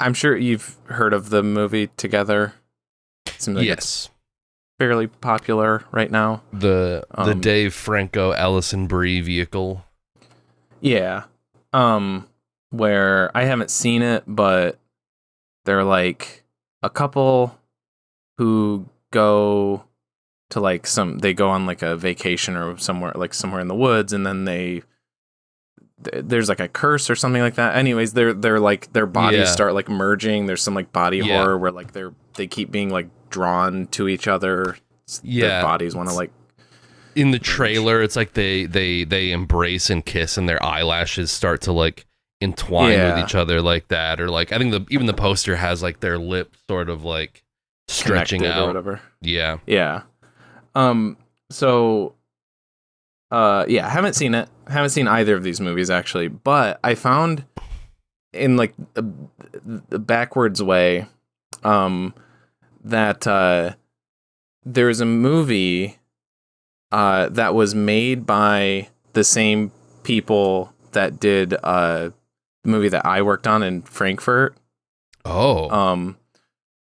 I'm sure you've heard of the movie Together. Seems like it's fairly popular right now. The Dave Franco Alison Brie vehicle. Yeah. Where I haven't seen it, but they're like a couple who go to like they go on like a vacation or somewhere in the woods, and then there's like a curse or something like that. Anyways, they're like their bodies start like merging. There's some like body horror where like they keep being like drawn to each other. Their bodies want to like. In the trailer, it's like they embrace and kiss, and their eyelashes start to like entwine with each other like that, or like I think even the poster has like their lip sort of like stretching out or whatever. Yeah. So haven't seen it. Haven't seen either of these movies actually, but I found in like the backwards way that there's a movie that was made by the same people that did the movie that I worked on in Frankfurt. Oh.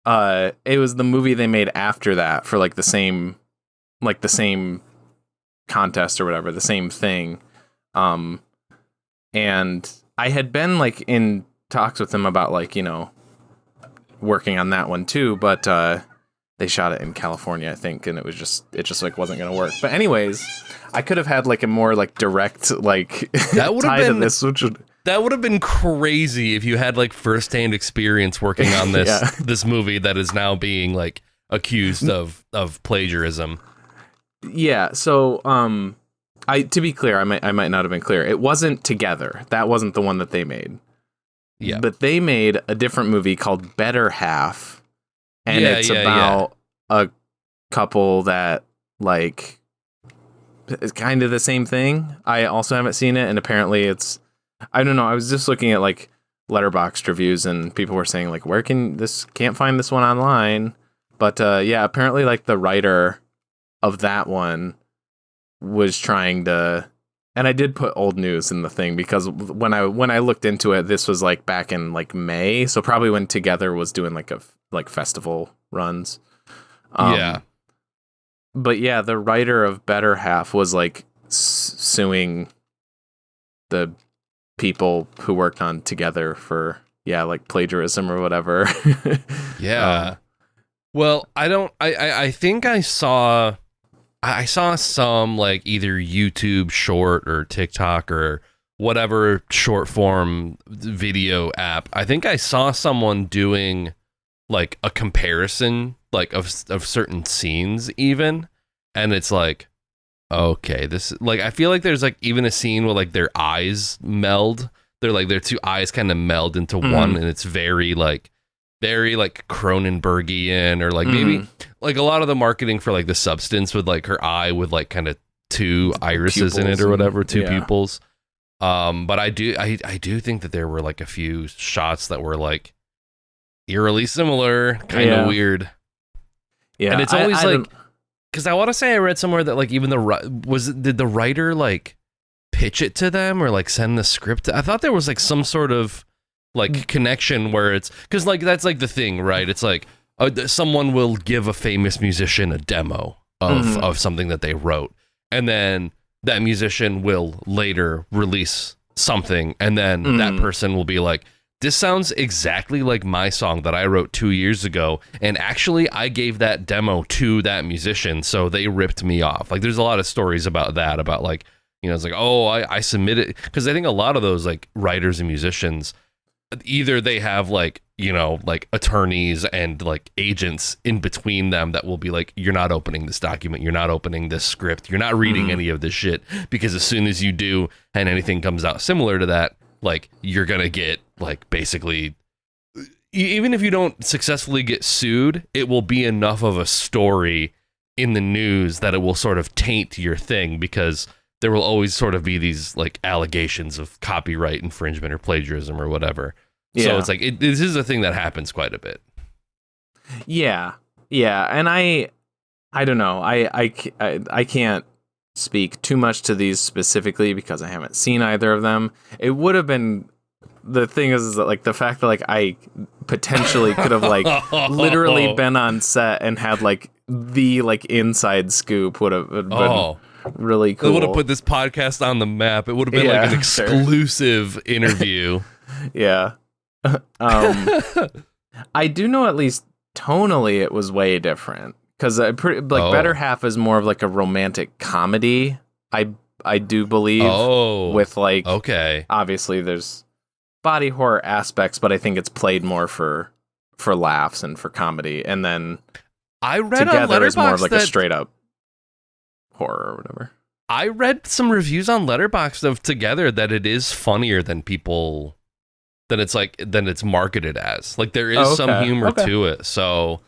It was the movie they made after that for like the same contest or whatever, the same thing. And I had been like in talks with them about like, you know, working on that one too, but they shot it in California, I think, and it just like wasn't gonna work. But anyways, I could have had like a more like direct like that would have been this, that would have been crazy if you had like firsthand experience working on this this movie that is now being like accused of plagiarism. Yeah, so to be clear, I might not have been clear. It wasn't Together. That wasn't the one that they made. Yeah. But they made a different movie called Better Half. And it's about a couple that like it's kind of the same thing. I also haven't seen it, and apparently it's I don't know. I was just looking at like Letterboxd reviews, and people were saying like, can't find this one online. But apparently like the writer of that one was trying to, and I did put old news in the thing because when I looked into it, this was like back in like May, so probably when Together was doing like festival runs. But yeah, the writer of Better Half was like suing the people who worked on Together for like plagiarism or whatever. Well, I think I saw some like either YouTube short or TikTok or whatever short form video app. I think I saw someone doing like a comparison like of certain scenes even, and it's like, okay, this like I feel like there's like even a scene where like their eyes meld. They're like their two eyes kind of meld into one, and it's very like Cronenbergian, or like maybe like a lot of the marketing for like The Substance with like her eye with like kind of two irises in it or whatever, two pupils. But I do think that there were like a few shots that were like eerily similar, kind of weird. Yeah, and it's always like, because I want to say I read somewhere that like even did the writer like pitch it to them or like send the script? I thought there was like some sort of like connection where it's because like that's like the thing, right? It's like someone will give a famous musician a demo of something that they wrote, and then that musician will later release something, and then that person will be like, this sounds exactly like my song that I wrote 2 years ago, and actually I gave that demo to that musician, so they ripped me off. Like there's a lot of stories about that, about like, you know, it's like, oh, I submitted, because I think a lot of those like writers and musicians, either they have like, you know, like attorneys and like agents in between them that will be like, you're not opening this document, you're not opening this script, you're not reading any of this shit, because as soon as you do and anything comes out similar to that, like you're gonna get like basically, even if you don't successfully get sued, it will be enough of a story in the news that it will sort of taint your thing, because there will always sort of be these like allegations of copyright infringement or plagiarism or whatever. Yeah. So it's like this is a thing that happens quite a bit. Yeah, and I don't know. I can't speak too much to these specifically because I haven't seen either of them. It would have been the thing is that like the fact that like I potentially could have like literally been on set and had like the like inside scoop would have been really cool. It would have put this podcast on the map. It would have been like an exclusive interview. Yeah. I do know at least tonally it was way different because Better Half is more of like a romantic comedy. I do believe with like obviously there's body horror aspects, but I think it's played more for laughs and for comedy. And then I read Together on is more of like that, a straight up horror or whatever. I read some reviews on Letterboxd of Together that it is funnier than it's marketed as. Like there is some humor to it. So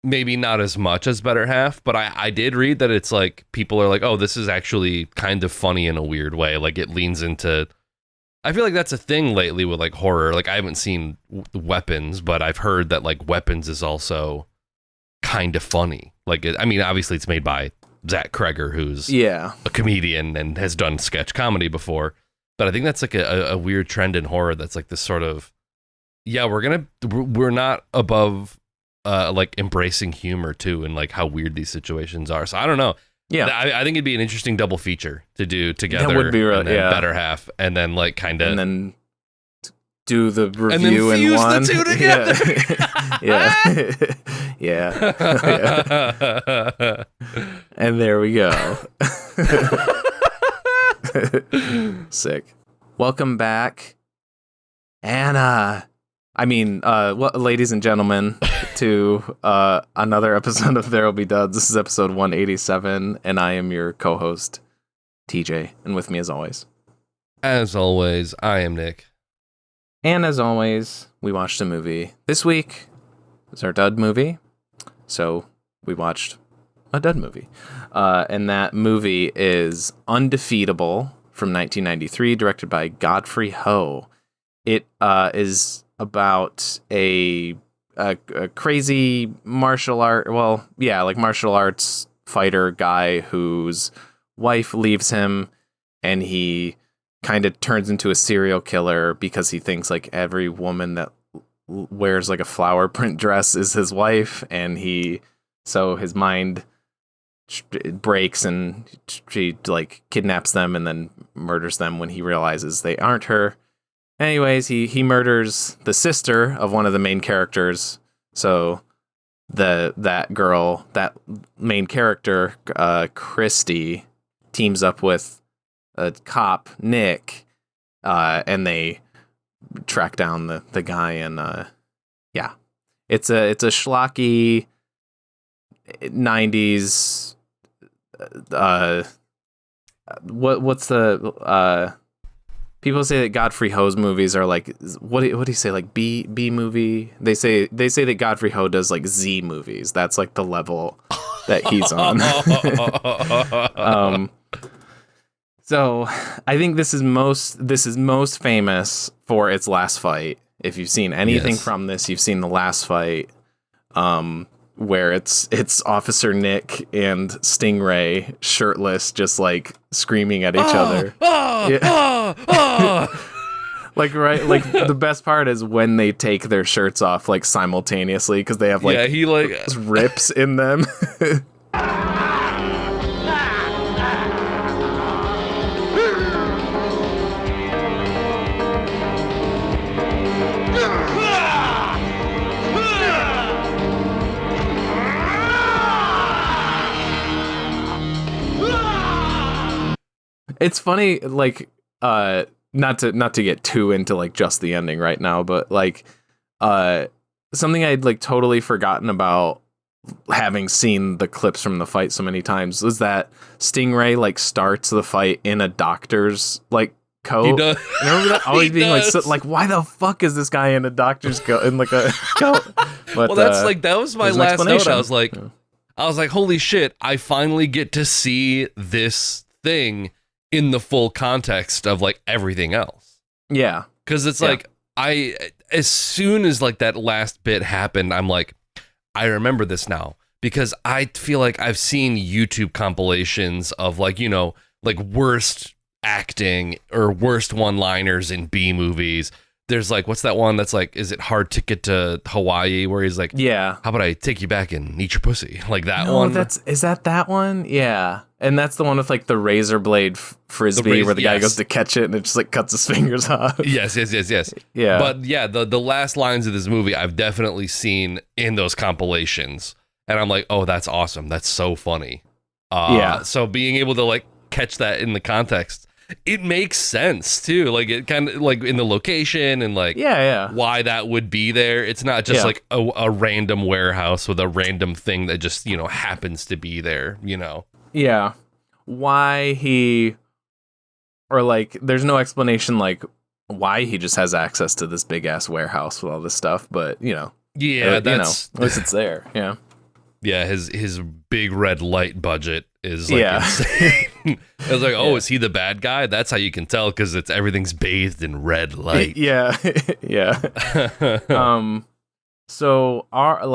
maybe not as much as Better Half, but I did read that it's like people are like, oh, this is actually kind of funny in a weird way. Like it leans into, I feel like that's a thing lately with like horror. Like I haven't seen Weapons, but I've heard that like Weapons is also kind of funny. Like, I mean, obviously it's made by Zach Kreger, who's a comedian and has done sketch comedy before. But I think that's like a weird trend in horror that's like this sort of, we're not above like embracing humor too and like how weird these situations are. So I don't know. Yeah, I think it'd be an interesting double feature to do Together. That would be really, Better Half, and then like kind of, and then do the review and then in fuse one. The two together. Yeah. And there we go. Sick. Welcome back, Anna. Ladies and gentlemen, to another episode of There'll Be Duds. This is episode 187, and I am your co-host, TJ, and with me as always, I am Nick. And as always, we watched a movie. This week is our dud movie, so we watched a dud movie. And that movie is Undefeatable from 1993, directed by Godfrey Ho. It is about a crazy martial arts fighter guy whose wife leaves him, and he kind of turns into a serial killer because he thinks like every woman that wears like a flower print dress is his wife, and so his mind breaks and she like kidnaps them and then murders them when he realizes they aren't her. Anyways, he murders the sister of one of the main characters. So that main character, Christy, teams up with a cop, Nick, and they track down the guy. And it's a schlocky 90s. What's the people say that Godfrey Ho's movies are like, what do you say, like B movie? They say that Godfrey Ho does like Z movies. That's like the level that he's on. So I think this is most famous for its last fight. If you've seen anything from this, you've seen the last fight, where it's Officer Nick and Stingray shirtless, just like screaming at each other. Like, right, like the best part is when they take their shirts off like simultaneously, because they have like he like rips in them. It's funny, like, not to get too into like just the ending right now, but like, something I'd like totally forgotten about, having seen the clips from the fight so many times, was that Stingray like starts the fight in a doctor's like coat. He does. I remember that always being like, why the fuck is this guy in a doctor's coat, in like a coat? But, well, that was my last note. I was like, holy shit! I finally get to see this thing in the full context of like everything else. Yeah. Because it's like, as soon as like that last bit happened, I'm like, I remember this now, because I feel like I've seen YouTube compilations of like, you know, like worst acting or worst one-liners in B movies. there's like, what's that one that's like, is it Hard Ticket to Hawaii, where he's like, yeah, how about I take you back and eat your pussy, like that no, one. Is that one? Yeah, and that's the one with like the razor blade frisbee where the guy goes to catch it and it just like cuts his fingers off. Yes. Yeah, but yeah, the last lines of this movie I've definitely seen in those compilations, and I'm like, oh, that's awesome, that's so funny. So being able to like catch that in the context, it makes sense too. Like it kind of like in the location and like why that would be there. It's not just like a random warehouse with a random thing that just, you know, happens to be there, you know. Yeah. Why he, or like there's no explanation like why he just has access to this big ass warehouse with all this stuff, but you know. Yeah, that's at least it's there. Yeah. Yeah, his big red light budget is like insane. I was like, oh, is he the bad guy? That's how you can tell, because everything's bathed in red light. Yeah. So our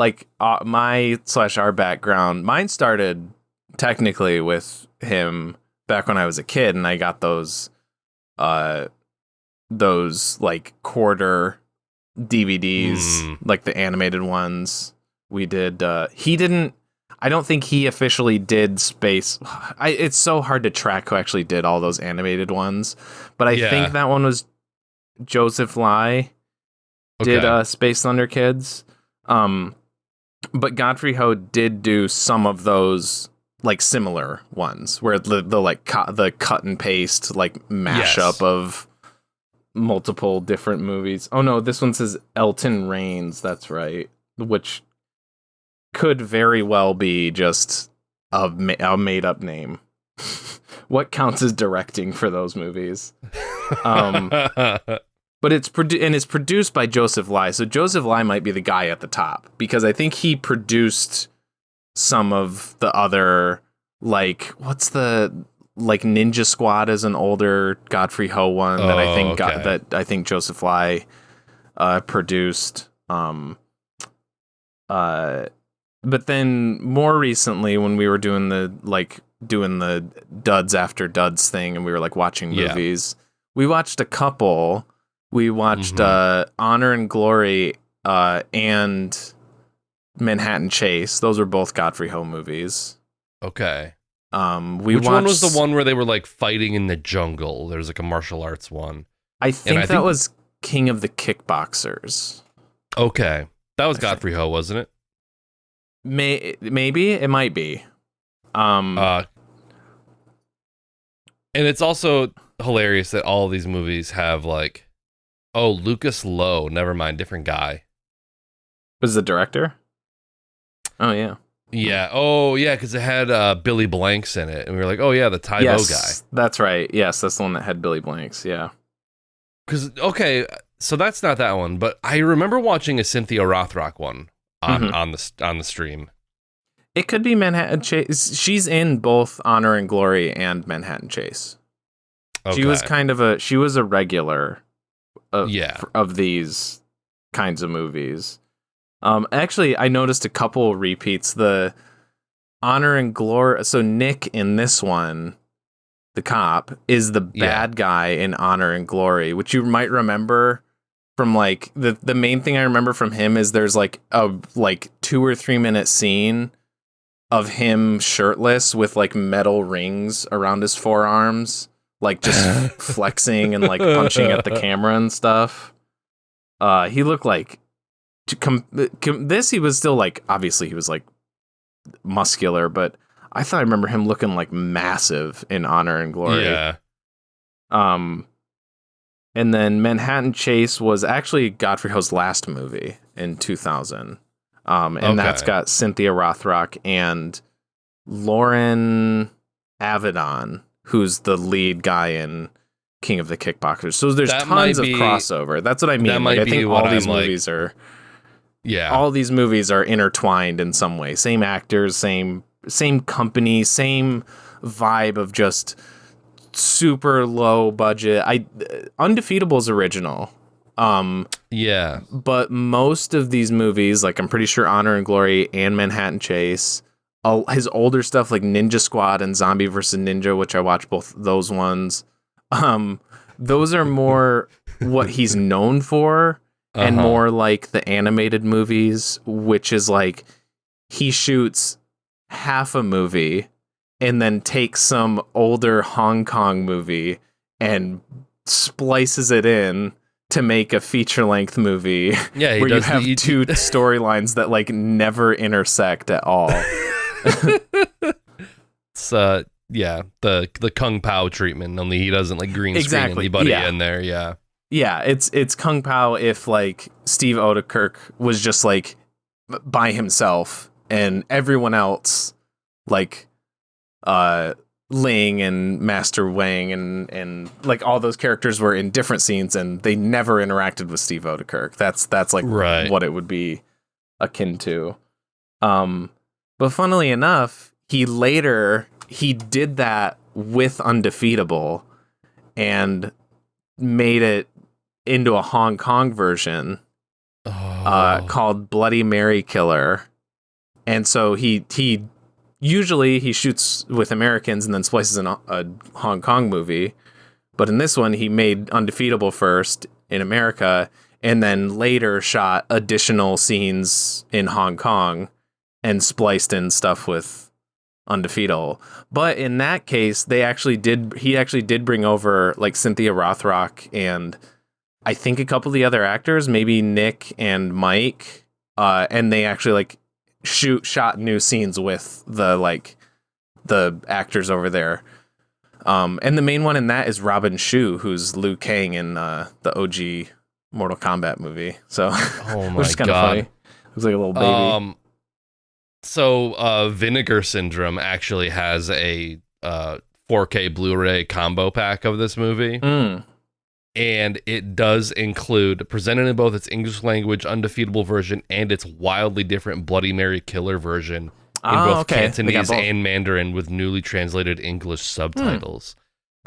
background, mine started technically with him back when I was a kid, and I got those like quarter DVDs, like the animated ones. We did. I don't think he officially did Space. It's so hard to track who actually did all those animated ones, but I think that one was Joseph Lai did Space Thunder Kids. But Godfrey Ho did do some of those like similar ones where the like the cut and paste like mashup of multiple different movies. Oh no, this one says Elton Rains. That's right, which could very well be just a made up name. What counts as directing for those movies? But it's produced by Joseph Lai. So Joseph Lai might be the guy at the top, because I think he produced some of the other, like, what's the, like, Ninja Squad is an older Godfrey Ho one that I think Joseph Lai produced. But then more recently, when we were doing the duds after duds thing, and we were like watching movies, we watched a couple. We watched Honor and Glory and Manhattan Chase. Those were both Godfrey Ho movies. Okay. Which one was the one where they were like fighting in the jungle? There's like a martial arts one. I think that was King of the Kickboxers. Okay. That was Godfrey Ho, wasn't it? Maybe it might be. And it's also hilarious that all of these movies have like, oh, Lucas Lowe, never mind, different guy. Was the director? Oh yeah. Yeah. Oh yeah, because it had Billy Blanks in it, and we were like, oh yeah, the Tybo guy. That's right. Yes, that's the one that had Billy Blanks. Yeah. Because so that's not that one, but I remember watching a Cynthia Rothrock one on the stream. It could be Manhattan Chase. She's in both Honor and Glory and Manhattan Chase. Okay. She was she was a regular of these kinds of movies. Actually, I noticed a couple repeats. The Honor and Glory. So Nick in this one, the cop, is the bad guy in Honor and Glory, which you might remember from like the main thing I remember from him is there's like a 2 or 3 minute scene of him shirtless with like metal rings around his forearms, like just flexing and like punching at the camera and stuff. He looked like he was still like, obviously he was like muscular, but I thought I remember him looking like massive in Honor and Glory. Yeah. And then Manhattan Chase was actually Godfrey Ho's last movie in 2000. That's got Cynthia Rothrock and Lauren Avedon, who's the lead guy in King of the Kickboxers. So there's tons of crossover. That's what I mean. Like, I think all these movies are... Yeah. All these movies are intertwined in some way. Same actors, same company, same vibe of just super low budget. Undefeatable's original. But most of these movies, like I'm pretty sure Honor and Glory and Manhattan Chase, his older stuff like Ninja Squad and Zombie vs. Ninja, which I watched both those ones. Those are more what he's known for, and more like the animated movies, which is like he shoots half a movie and then takes some older Hong Kong movie and splices it in to make a feature-length movie. Yeah, where you have two storylines that like never intersect at all. It's the Kung Pao treatment, only he doesn't like green screen anybody in there. Yeah, it's Kung Pao if like Steve Odekirk was just like by himself and everyone else like Ling and Master Wang and like all those characters were in different scenes and they never interacted with Steve Odekirk. That's like what it would be akin to. But funnily enough, he did that with Undefeatable and made it into a Hong Kong version called Bloody Mary Killer. And so he usually he shoots with Americans and then splices in a Hong Kong movie. But in this one, he made Undefeatable first in America and then later shot additional scenes in Hong Kong and spliced in stuff with Undefeatable. But in that case, he actually did bring over like Cynthia Rothrock and I think a couple of the other actors, maybe Nick and Mike, and they actually like shot new scenes with the actors over there. And the main one in that is Robin Shu, who's Liu Kang in the OG Mortal Kombat movie. So, which is kind of funny. Looks like a little baby. So Vinegar Syndrome actually has a 4K Blu-ray combo pack of this movie. And it does include, presented in both its English language Undefeatable version and its wildly different Bloody Mary Killer version in both Cantonese and Mandarin with newly translated English subtitles.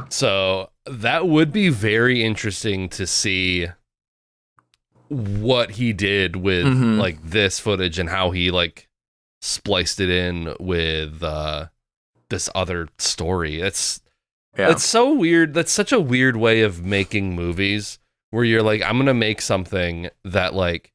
So that would be very interesting to see what he did with like this footage and how he like spliced it in with this other story. It's so weird. That's such a weird way of making movies where you're like, I'm gonna make something that like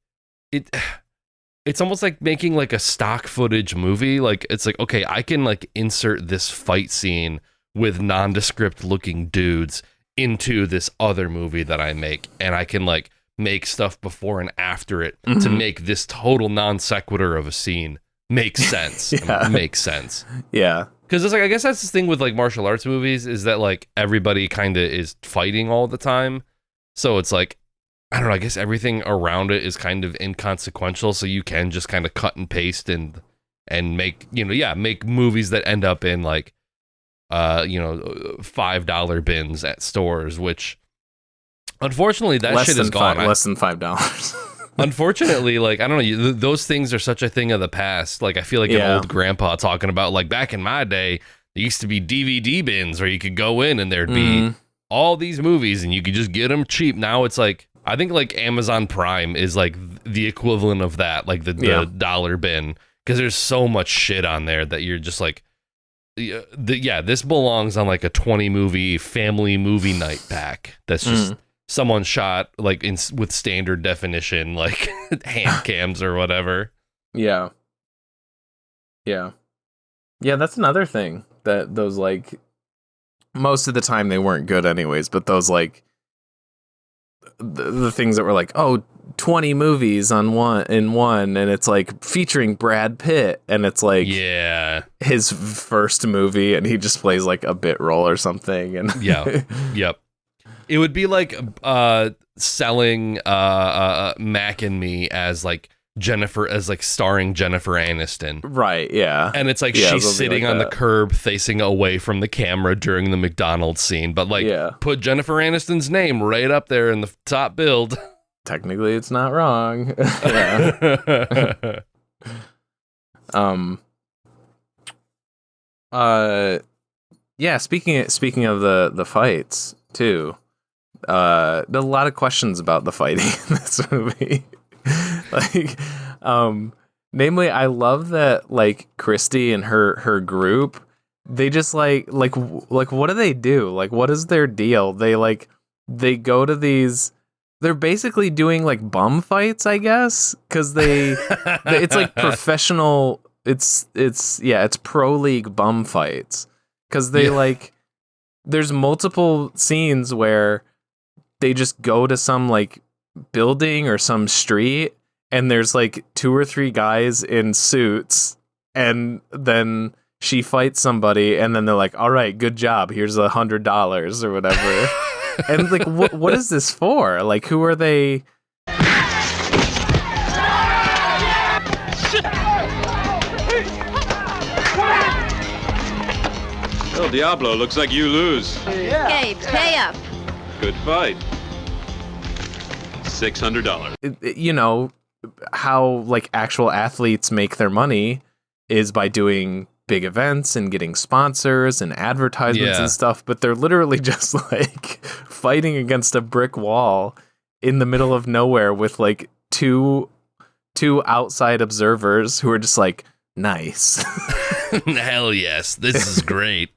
it's almost like making like a stock footage movie. Like it's like, okay, I can like insert this fight scene with nondescript looking dudes into this other movie that I make, and I can like make stuff before and after it to make this total non sequitur of a scene make sense. Makes sense. Yeah. Because it's like, I guess that's the thing with like martial arts movies is that like everybody kind of is fighting all the time. So it's like, I don't know, I guess everything around it is kind of inconsequential. So you can just kind of cut and paste and make, make movies that end up in like, $5 bins at stores, which unfortunately that shit is gone. Less than $5. Unfortunately, like, I don't know, those things are such a thing of the past. Like, I feel like an old grandpa talking about, like, back in my day, there used to be DVD bins where you could go in and there'd be all these movies and you could just get them cheap. Now it's like, I think, like, Amazon Prime is, like, the equivalent of that, like, the dollar bin. Because there's so much shit on there that you're just like, this belongs on, like, a 20-movie family movie night pack. That's just... someone shot like with standard definition, like hand cams or whatever. Yeah. That's another thing that those like most of the time they weren't good anyways, but those like the things that were like, 20 movies in one, and it's like featuring Brad Pitt, and it's like his first movie, and he just plays like a bit role or something, and yep. It would be like selling Mac and Me as like Jennifer, as like starring Jennifer Aniston. Right, yeah. And it's like she's sitting on the curb facing away from the camera during the McDonald's scene, but like put Jennifer Aniston's name right up there in the top build. Technically, it's not wrong. Speaking of the fights too. There's a lot of questions about the fighting in this movie. Namely, I love that like Christy and her group, they just like what do they do? Like, what is their deal? They go to these they're basically doing like bum fights, I guess, because it's like professional. It's pro league bum fights because they like. There's multiple scenes where they just go to some like building or some street, and there's like 2 or 3 guys in suits, and then she fights somebody, and then they're like, "All right, good job. Here's $100 or whatever." And like, what is this for? Like, who are they? El Diablo, looks like you lose. Yeah. Gabe, pay up. Good fight. $600. You know how like actual athletes make their money is by doing big events and getting sponsors and advertisements and stuff, but they're literally just like fighting against a brick wall in the middle of nowhere with like two outside observers who are just like, nice. Hell yes, this is great.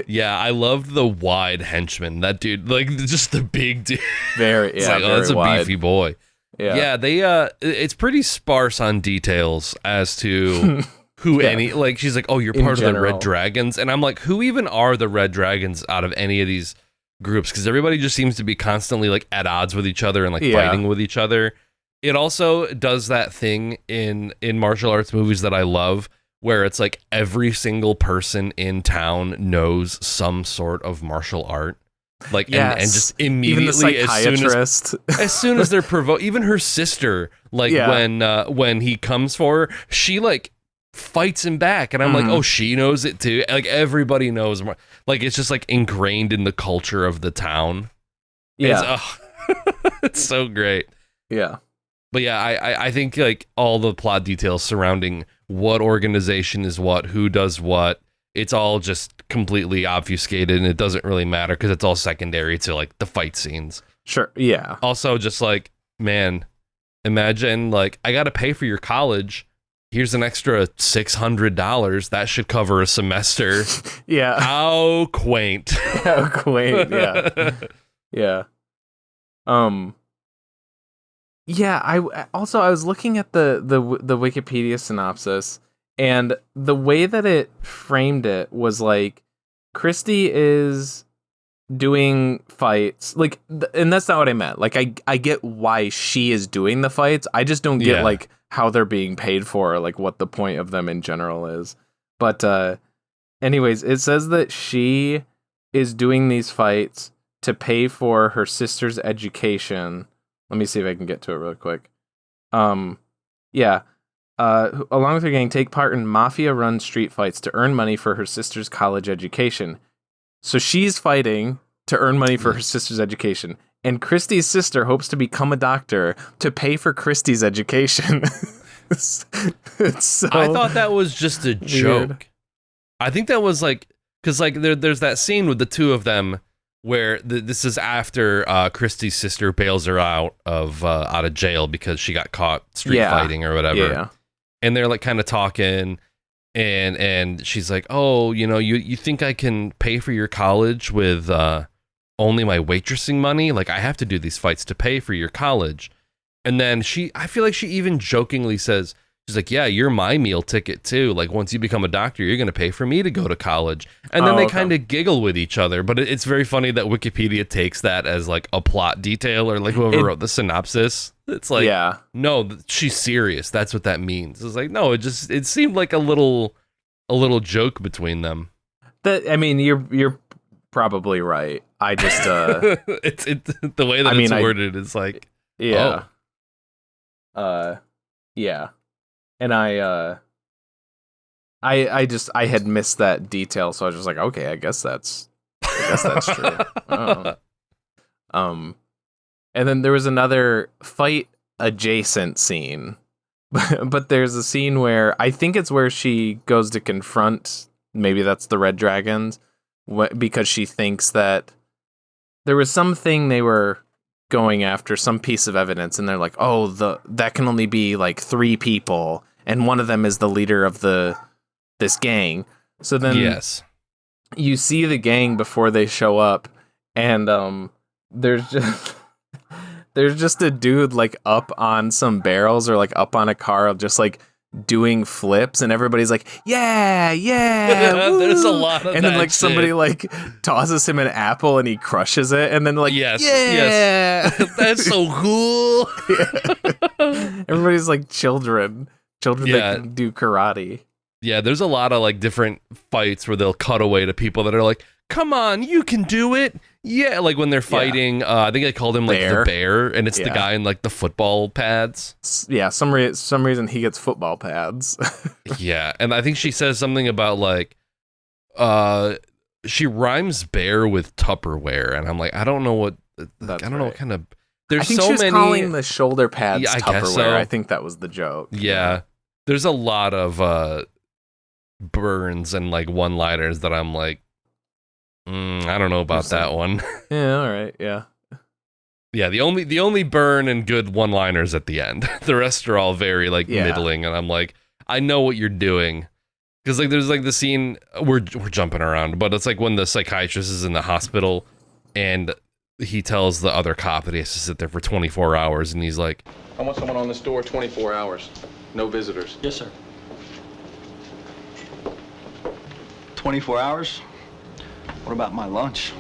Yeah, I loved the wide henchman. That dude, like just the big dude. Very, yeah, like, very that's a wide. beefy boy. Yeah, they it's pretty sparse on details as to who any, like, she's like, oh, you're part of the Red Dragons, and I'm like, who even are the Red Dragons out of any of these groups? Because everybody just seems to be constantly like at odds with each other and like fighting with each other. It also does that thing in martial arts movies that I love, where it's like every single person in town knows some sort of martial art. Like, and just immediately, as soon as they're provoked, even her sister, like when he comes for her, she like fights him back, and I'm like, oh, she knows it too. Like everybody knows, like it's just like ingrained in the culture of the town. Yeah, it's so great. Yeah, but yeah, I think like all the plot details surrounding what organization is what, who does what, it's all just completely obfuscated, and it doesn't really matter because it's all secondary to like the fight scenes. Sure. Yeah. Also, just like, man, imagine like, I got to pay for your college. Here's an extra $600. That should cover a semester. Yeah. How quaint. How quaint. Yeah. Yeah. Yeah. I was looking at the Wikipedia synopsis, and the way that it framed it was like Christy is doing fights, like, and that's not what I meant. Like, I get why she is doing the fights. I just don't get like how they're being paid for, or like what the point of them in general is. But anyways, it says that she is doing these fights to pay for her sister's education. Let me see if I can get to it real quick. Along with her gang, take part in mafia-run street fights to earn money for her sister's college education. So she's fighting to earn money for her sister's education. And Christy's sister hopes to become a doctor to pay for Christy's education. It's so I thought that was just a joke. I think that was like, because like there's that scene with the two of them where this is after Christy's sister bails her out of jail because she got caught street fighting or whatever. Yeah. And they're like kind of talking, and she's like, oh, you know, you think I can pay for your college with only my waitressing money? Like, I have to do these fights to pay for your college. And then I feel like she even jokingly says, she's like, yeah, you're my meal ticket too. Like, once you become a doctor, you're going to pay for me to go to college. And then they kind of giggle with each other. But it's very funny that Wikipedia takes that as like a plot detail, or like whoever wrote the synopsis. It's like, no, she's serious. That's what that means. It's like, no, it seemed like a little joke between them. I mean, you're probably right. I just it's the way that it's worded is like, yeah. And I had missed that detail, so I was just like, okay, I guess that's true. And then there was another fight adjacent scene, but there's a scene where I think it's where she goes to confront, maybe that's the Red Dragons, because she thinks that there was something they were going after, some piece of evidence, and they're like, oh, that can only be like 3 people, and one of them is the leader of this gang. So then you see the gang before they show up, and there's there's just a dude like up on some barrels or like up on a car, just like doing flips, and everybody's like, yeah, there's a lot of and then like shit. somebody like tosses him an apple and he crushes it, and then like yes that's so cool. Everybody's like children that can do karate. Yeah, there's a lot of like different fights where they'll cut away to people that are like, come on, you can do it. Yeah, like when they're fighting, I think I called him like the bear, and it's the guy in like the football pads. Yeah, some reason he gets football pads. Yeah, and I think she says something about like, she rhymes bear with Tupperware, and I'm like, I don't know what, I don't know what kind of. There's I think so she was many calling the shoulder pads I Tupperware. guess so. I think that was the joke. Yeah, there's a lot of burns and like one-liners that I'm like, I don't know about that one. Yeah, all right, yeah. Yeah, the only burn and good one-liners at the end. The rest are all very like middling, and I'm like, I know what you're doing. Because like there's like the scene, we're jumping around, but it's like when the psychiatrist is in the hospital and he tells the other cop that he has to sit there for 24 hours, and he's like, I want someone on this door 24 hours. No visitors. Yes, sir. 24 hours? What about my lunch?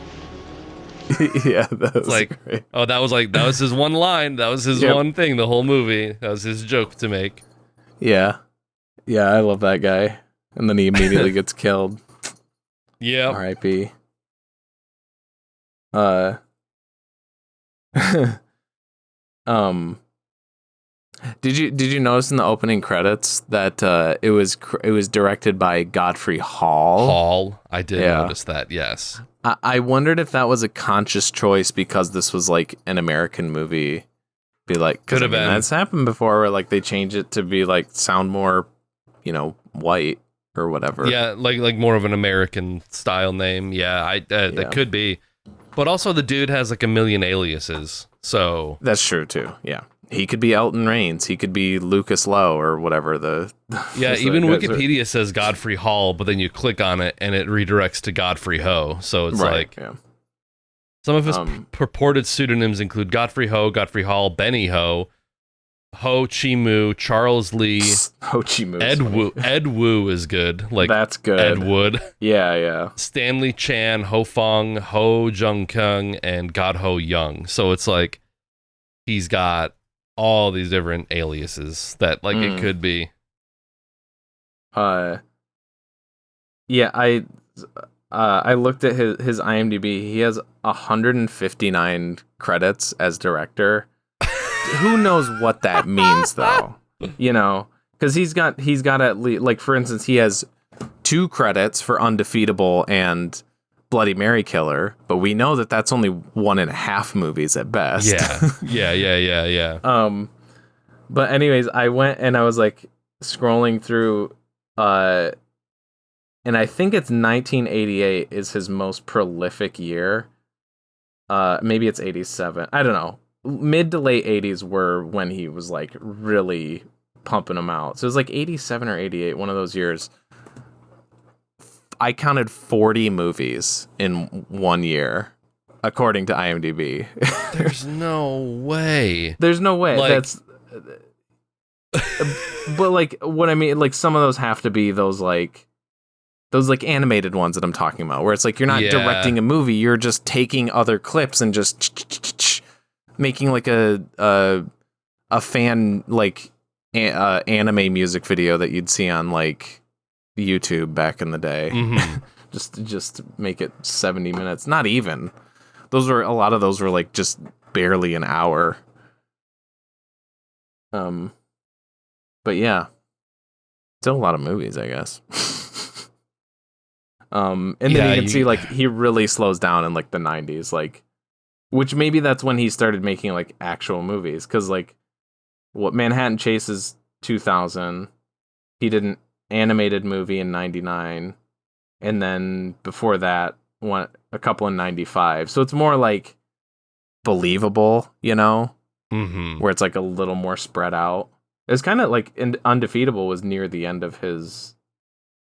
Yeah, that was like, great. Oh, that was his one line. That was his one thing the whole movie. That was his joke to make. Yeah. Yeah, I love that guy. And then he immediately gets killed. Yeah. R.I.P. Did you notice in the opening credits that it was directed by Godfrey Ho? I did notice that. Yes. I wondered if that was a conscious choice because this was like an American movie. Be like, could have been. That's happened before, where like they change it to be like sound more, white or whatever. Yeah, like more of an American style name. Yeah, that could be. But also the dude has like a million aliases, so that's true too. Yeah. He could be Elton Rains. He could be Lucas Lowe or whatever Yeah, even Wikipedia says Godfrey Hall, but then you click on it and it redirects to Godfrey Ho. So it's some of his purported pseudonyms include Godfrey Ho, Godfrey Hall, Benny Ho, Ho Chi Mu, Charles Lee, Ho Chi Mu, Ed Wu is good. Like that's good. Ed Wood. Yeah. Stanley Chan, Ho Fong, Ho Jung Kyung, and God Ho Young. So it's like he's got all these different aliases that like it could be. I looked at his IMDb. He has 159 credits as director. Who knows what that means though? Because he's got at least, like, for instance, he has 2 credits for Undefeatable and Bloody Mary Killer, but we know that that's only 1.5 movies at best. Yeah. But anyways, I went and I was like scrolling through, and I think it's 1988 is his most prolific year. Maybe it's 87. I don't know. Mid to late 80s were when he was like really pumping them out. So it was like 87 or 88, one of those years. I counted 40 movies in 1 year, according to IMDb. There's no way. There's no way. Like, that's. But like, what I mean, like some of those have to be those animated ones that I'm talking about, where it's like you're not directing a movie, you're just taking other clips and just making like a fan like anime music video that you'd see on like YouTube back in the day. just make it 70 minutes. Not even. A lot of those were like just barely an hour. But yeah, still a lot of movies, I guess. And then you can see like he really slows down in like the 90s, like, which maybe that's when he started making like actual movies, because like what Manhattan Chase is 2000, he did an animated movie in 99, and then before that a couple in 95. So it's more like believable, where it's like a little more spread out. It's kind of like Undefeatable was near the end of his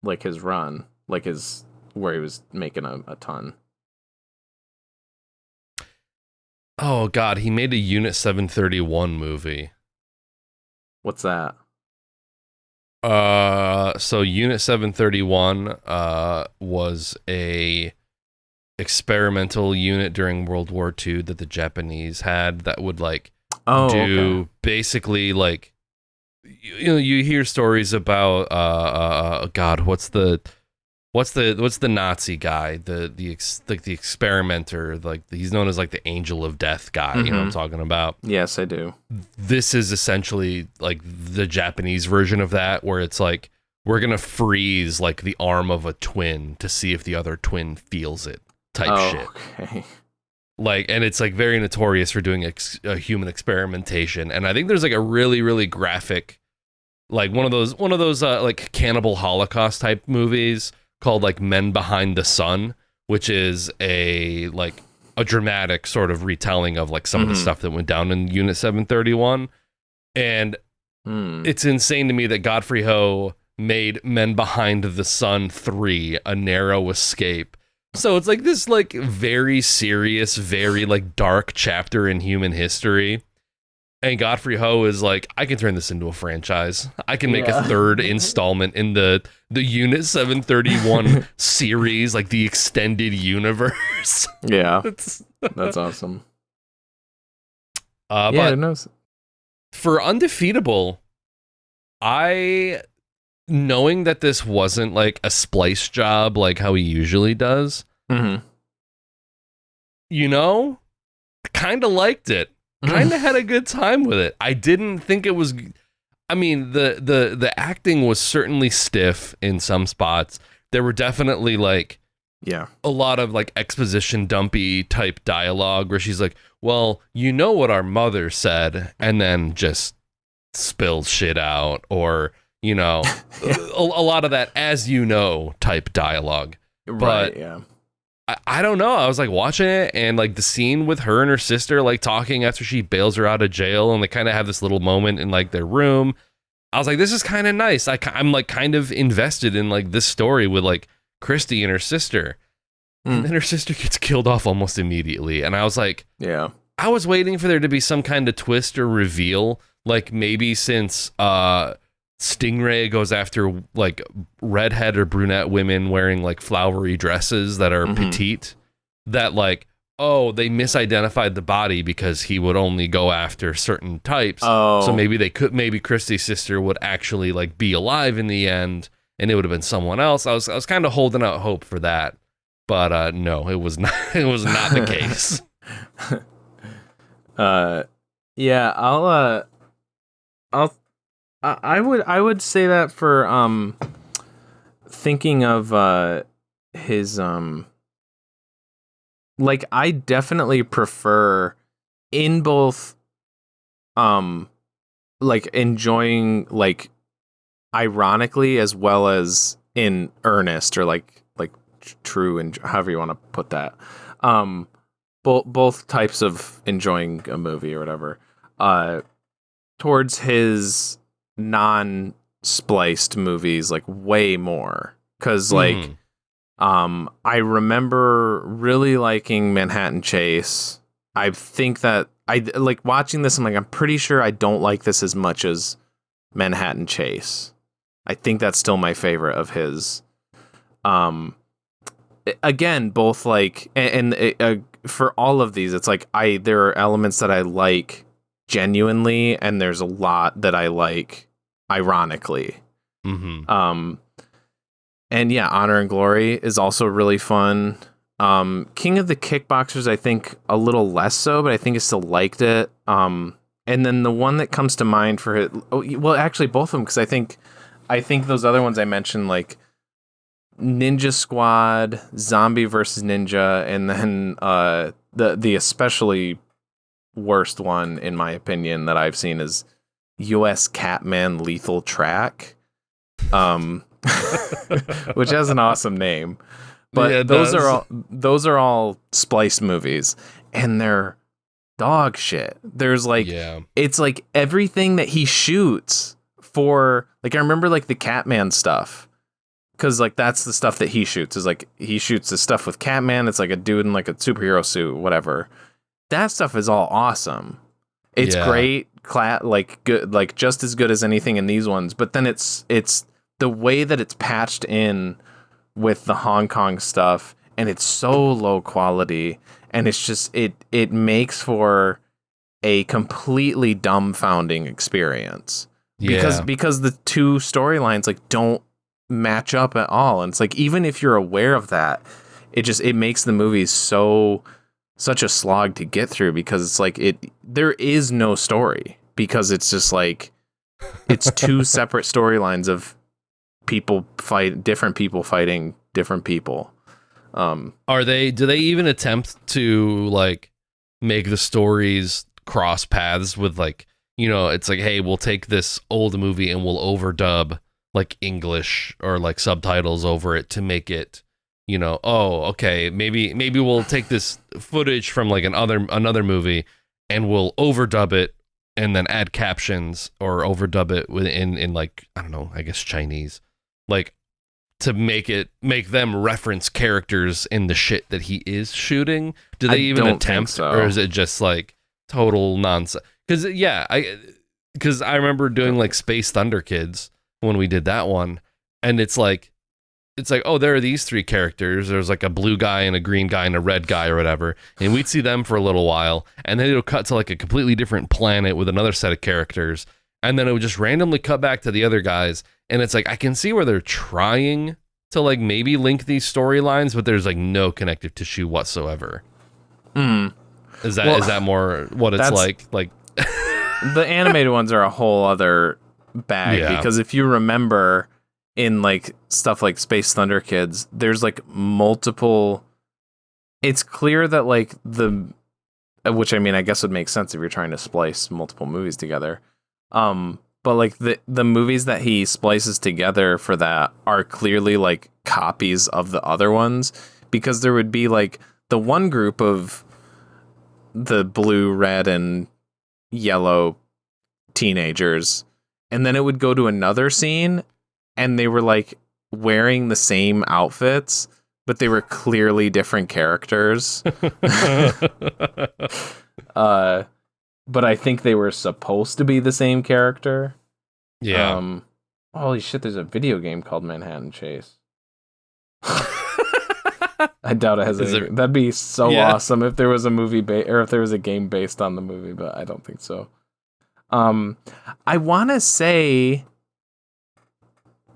run, where he was making a ton. Oh God, he made a Unit 731 movie. What's that? So Unit 731 was a experimental unit during World War II that the Japanese had that would like basically like you hear stories about God, what's the Nazi guy, the experimenter, like he's known as like the angel of death guy, you know what I'm talking about? Yes, I do. This is essentially like the Japanese version of that, where it's like we're gonna freeze like the arm of a twin to see if the other twin feels it type shit. Okay. Like, and it's like very notorious for doing a human experimentation, and I think there's like a really, really graphic, like one of those like cannibal Holocaust type movies called like Men Behind the Sun, which is a dramatic sort of retelling of like some of the stuff that went down in Unit 731. And it's insane to me that Godfrey Ho made Men Behind the Sun 3, A Narrow Escape. So it's like this like very serious, very like dark chapter in human history. And Godfrey Ho is like, I can turn this into a franchise. I can make a third installment in the Unit 731 series, like the extended universe. Yeah, that's awesome. But who knows? For Undefeatable, knowing that this wasn't like a splice job like how he usually does, you know, kind of liked it. Kind of had a good time with it. I didn't think it was. I mean, the acting was certainly stiff in some spots. There were definitely like, a lot of like exposition dumpy type dialogue where she's like, "Well, you know what our mother said," and then just spills shit out, or you know, a lot of that "as you know" type dialogue. Right. But I don't know. I was like watching it, and like the scene with her and her sister like talking after she bails her out of jail, and they kind of have this little moment in like their room. I was like, this is kind of nice. I'm like kind of invested in like this story with like Christy and her sister, and then her sister gets killed off almost immediately, and I was like, I was waiting for there to be some kind of twist or reveal, like maybe since Stingray goes after like redhead or brunette women wearing like flowery dresses that are petite, that like, oh, they misidentified the body because he would only go after certain types. So maybe Christy's sister would actually like be alive in the end, and it would have been someone else. I was kind of holding out hope for that, but no, it was not. It was not the case. I would say that for thinking of his like I definitely prefer in both like enjoying like ironically as well as in earnest, or like true, and however you want to put that, both types of enjoying a movie or whatever, towards his non-spliced movies like way more, because like I remember really liking Manhattan Chase. I think that I like watching this, I'm like, I'm pretty sure I don't like this as much as Manhattan Chase. I think that's still my favorite of his. Again, both like and for all of these, it's like there are elements that I like genuinely, and there's a lot that I like ironically. And yeah, Honor and Glory is also really fun. King of the Kickboxers, I think a little less so, but I think I still liked it. And then the one that comes to mind for it, well, actually both of them, because I think those other ones I mentioned, like Ninja Squad, Zombie versus Ninja, and then the especially worst one in my opinion that I've seen is US Catman Lethal Track, which has an awesome name, but yeah, those are all spliced movies, and they're dog shit. There's like it's like everything that he shoots for, like I remember like the Catman stuff, because like that's the stuff that he shoots, is like he shoots the stuff with Catman. It's like a dude in like a superhero suit, whatever. that stuff is all awesome. It's great, like good, like just as good as anything in these ones. But then it's the way that it's patched in with the Hong Kong stuff, and it's so low quality, and it's just it makes for a completely dumbfounding experience. Because the two storylines like don't match up at all, and it's like even if you're aware of that, it makes the movie such a slog to get through, because it's like there is no story, because it's just like it's two separate storylines of different people fighting different people. Do they even attempt to like make the stories cross paths with like, you know, it's like, hey, we'll take this old movie and we'll overdub like English or like subtitles over it to make it, you know, oh, okay, maybe we'll take this footage from like another movie and we'll overdub it and then add captions, or overdub it in like, I don't know, I guess Chinese, like to make them reference characters in the shit that he is shooting. Do they even attempt so? Or is it just like total nonsense? Because I remember doing like Space Thunder Kids when we did that one, and it's like, oh, there are these three characters. There's like a blue guy and a green guy and a red guy or whatever, and we'd see them for a little while, and then it'll cut to like a completely different planet with another set of characters, and then it would just randomly cut back to the other guys, and it's like I can see where they're trying to like maybe link these storylines, but there's like no connective tissue whatsoever. Is that more what it's like? Like the animated ones are a whole other bag, because if you remember in like stuff like Space Thunder Kids, there's like multiple. It's clear that like which I mean I guess would make sense if you're trying to splice multiple movies together. But like the movies that he splices together for that are clearly like copies of the other ones, because there would be like the one group of the blue, red, and yellow teenagers, and then it would go to another scene and they were like wearing the same outfits, but they were clearly different characters. But I think they were supposed to be the same character. Yeah. Holy shit, there's a video game called Manhattan Chase. I doubt it has anything. That'd be so awesome if there was a movie or if there was a game based on the movie, but I don't think so. I want to say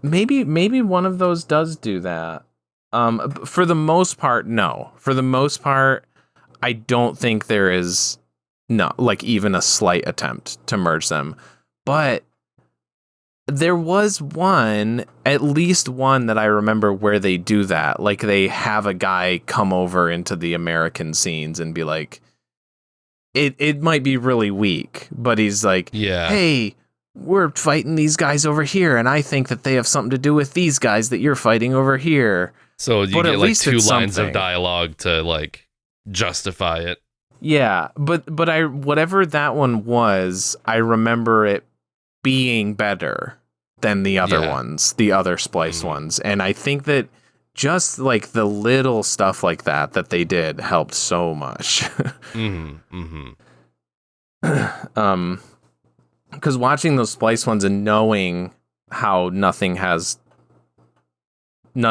maybe one of those does do that. For the most part, no. For the most part, I don't think there is like even a slight attempt to merge them. But there was at least one that I remember where they do that. Like they have a guy come over into the American scenes and be like, it might be really weak, but he's like, hey, we're fighting these guys over here, and I think that they have something to do with these guys that you're fighting over here. So you get like two lines of dialogue to like justify it. Yeah, but whatever that one was, I remember it being better than the other ones, the other spliced ones. And I think that just like the little stuff like that they did helped so much. Because watching those spliced ones and knowing how none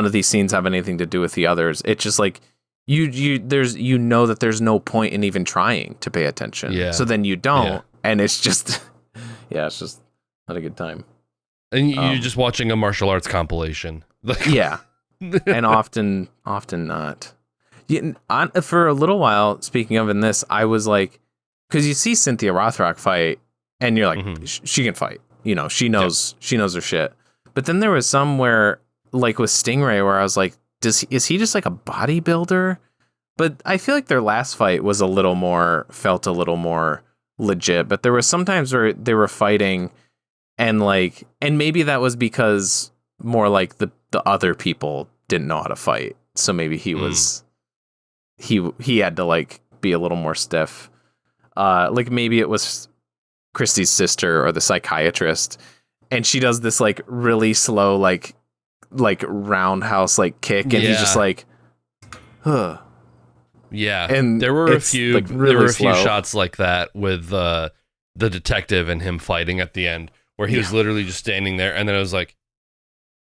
of these scenes have anything to do with the others, it's just like you know that there's no point in even trying to pay attention. Yeah. So then you don't, and it's just it's just not a good time. And you're just watching a martial arts compilation. Yeah. And often not. For a little while, speaking of in this, I was like, because you see Cynthia Rothrock fight, and you're like, she can fight. You know, she knows her shit. But then there was somewhere, like with Stingray, where I was like, is he just like a bodybuilder? But I feel like their last fight was felt a little more legit. But there was sometimes where they were fighting, and maybe that was because more like the other people didn't know how to fight, so maybe he was he had to like be a little more stiff. Like maybe it was Christy's sister or the psychiatrist, and she does this like really slow like roundhouse like kick, and he's just like, Yeah, and there were a few. Like, really there were a slow. few shots like that with the detective and him fighting at the end, where he was literally just standing there, and then it was like,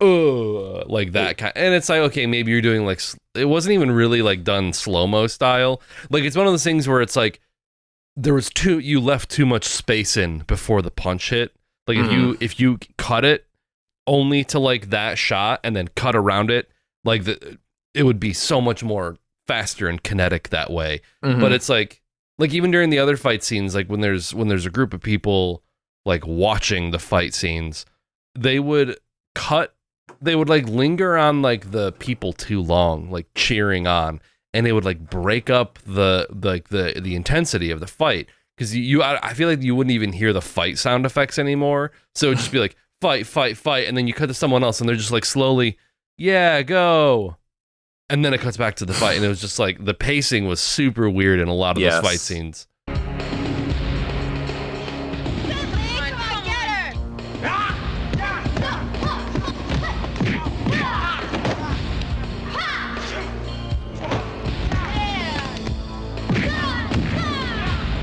oh, like that kind. And it's like, okay, maybe you're doing like it wasn't even really like done slow-mo style. Like it's one of those things where it's like you left too much space in before the punch hit. Like if you cut it only to like that shot and then cut around it, like it would be so much more faster and kinetic that way. But it's like even during the other fight scenes, like when there's a group of people like watching the fight scenes, they would like linger on like the people too long, like cheering on, and it would like break up the intensity of the fight, because I feel like you wouldn't even hear the fight sound effects anymore. So it would just be like fight, and then you cut to someone else and they're just like slowly, yeah, go. And then it cuts back to the fight, and it was just like the pacing was super weird in a lot of those fight scenes.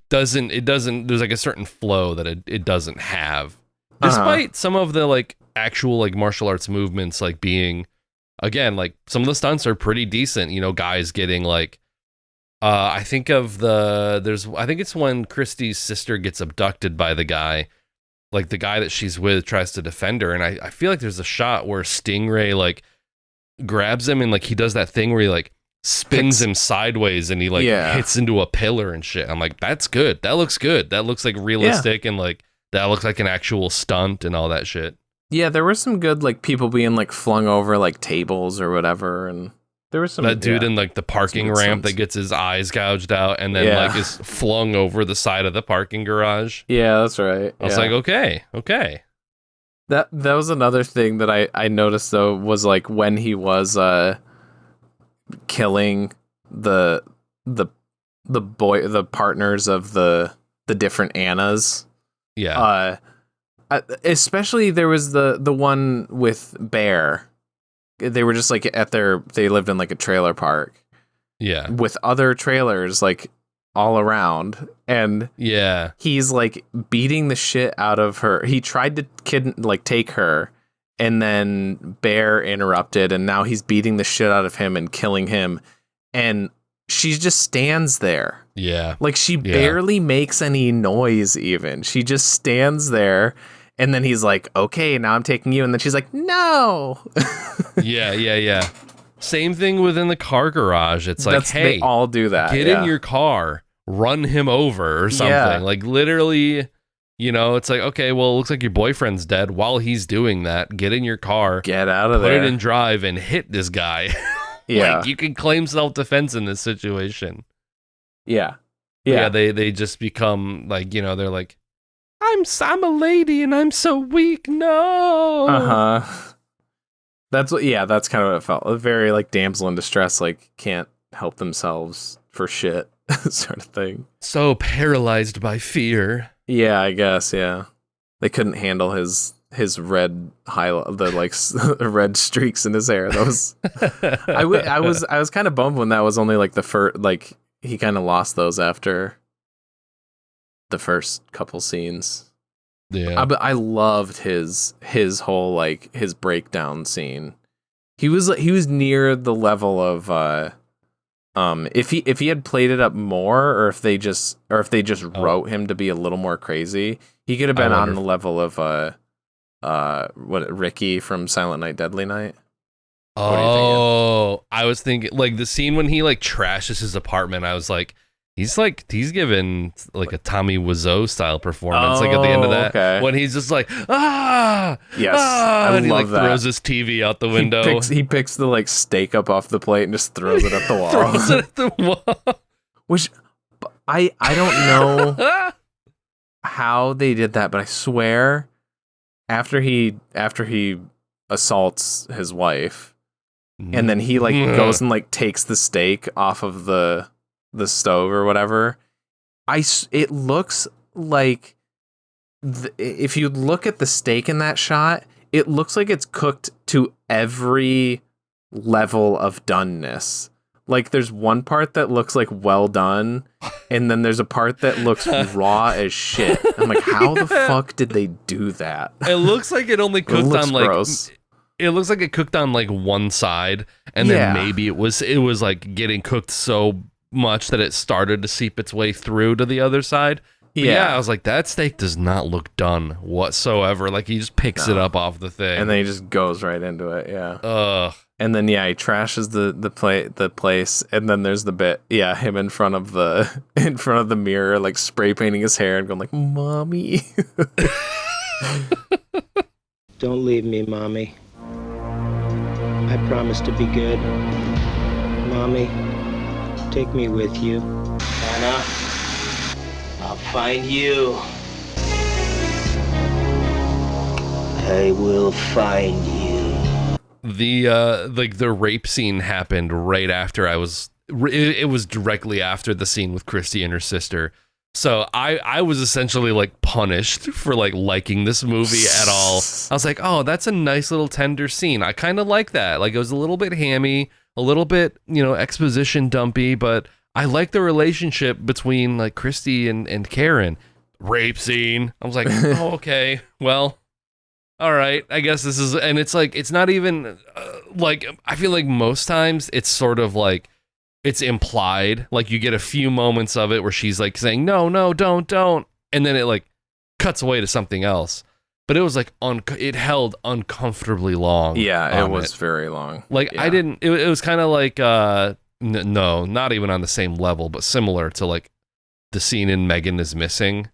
There's like a certain flow that it doesn't have, despite some of the like actual like martial arts movements like being, again, like some of the stunts are pretty decent, you know, guys getting like I think it's when Christie's sister gets abducted by the guy, like the guy that she's with tries to defend her, and I feel like there's a shot where Stingray like grabs him and like he does that thing where he like spins him sideways and he like hits into a pillar and shit. I'm like, that's good. That looks good. That looks like realistic and like that looks like an actual stunt and all that shit. Yeah, there were some good like people being like flung over like tables or whatever, and there was some that dude in like the parking ramp that gets his eyes gouged out and then like is flung over the side of the parking garage. Yeah, that's right. I was like, okay. That was another thing that I noticed though, was like when he was killing the partners of the different Annas. Yeah. Especially there was the one with Bear. They were just like they lived in like a trailer park. Yeah. With other trailers like all around, and he's like beating the shit out of her. He tried to take her, and then Bear interrupted, and now he's beating the shit out of him and killing him, and she just stands there. Yeah. Like she barely makes any noise even. She just stands there, and then he's like, okay, now I'm taking you, and then she's like, no. Yeah. Same thing within the car garage. It's like, hey, they all do that. Get in your car, run him over or something. Yeah. Like literally, you know, it's like, okay, well, it looks like your boyfriend's dead. While he's doing that, get in your car, get out of there, put it in drive, and hit this guy. Yeah. Like, you can claim self-defense in this situation. Yeah. They just become like, you know, they're like, I'm a lady and I'm so weak. No. That's kind of what it felt. Very like damsel in distress, like can't help themselves for shit sort of thing. So paralyzed by fear. Yeah, I guess. Yeah, they couldn't handle his red red streaks in his hair. That was I was kind of bummed when that was only like the first, like he kind of lost those after the first couple scenes. Yeah, but I loved his whole like his breakdown scene. He was near the level of if he had played it up more, or if they just wrote him to be a little more crazy, he could have been on the level of Ricky from Silent Night Deadly Night. Oh, I was thinking like the scene when he like trashes his apartment. I was like, he's giving like a Tommy Wiseau style performance. Like at the end of that, when he's just like, I and he like throws his TV out the window. He picks the like steak up off the plate and just throws it at the wall. Throws it at the wall. Which I don't know how they did that, but I swear after he assaults his wife, and then he like goes and like takes the steak off of the stove or whatever, it looks like if you look at the steak in that shot, it looks like it's cooked to every level of doneness. Like, there's one part that looks like well done, and then there's a part that looks raw as shit. I'm like, how the fuck did they do that? It looks like it only cooked on like gross. It looks like it cooked on like one side, and then maybe it was like getting cooked so much that it started to seep its way through to the other side. But yeah, I was like, that steak does not look done whatsoever. Like, he just picks it up off the thing, and then he just goes right into it. Yeah. Ugh. And then he trashes the place, and then there's the bit, him in front of the mirror, like spray painting his hair and going like, "Mommy." Don't leave me, Mommy. I promise to be good. Mommy, take me with you. Anna, I'll find you. I will find you. The rape scene happened right after it was directly after the scene with Christy and her sister. So I was essentially like punished for like liking this movie at all. I was like, oh, that's a nice little tender scene. I kind of like that. Like, it was a little bit hammy, a little bit, exposition dumpy, but I like the relationship between like Christy and Karen. Rape scene. I was like, oh, okay, well, all right, I guess this is, and it's like, it's not even like, I feel like most times it's sort of like, it's implied, like you get a few moments of it where she's like saying, no, don't. And then it like cuts away to something else. But it was like, it held uncomfortably long. Yeah, it was very long. Like, yeah. It was kind of like, no, not even on the same level, but similar to like the scene in Megan is Missing.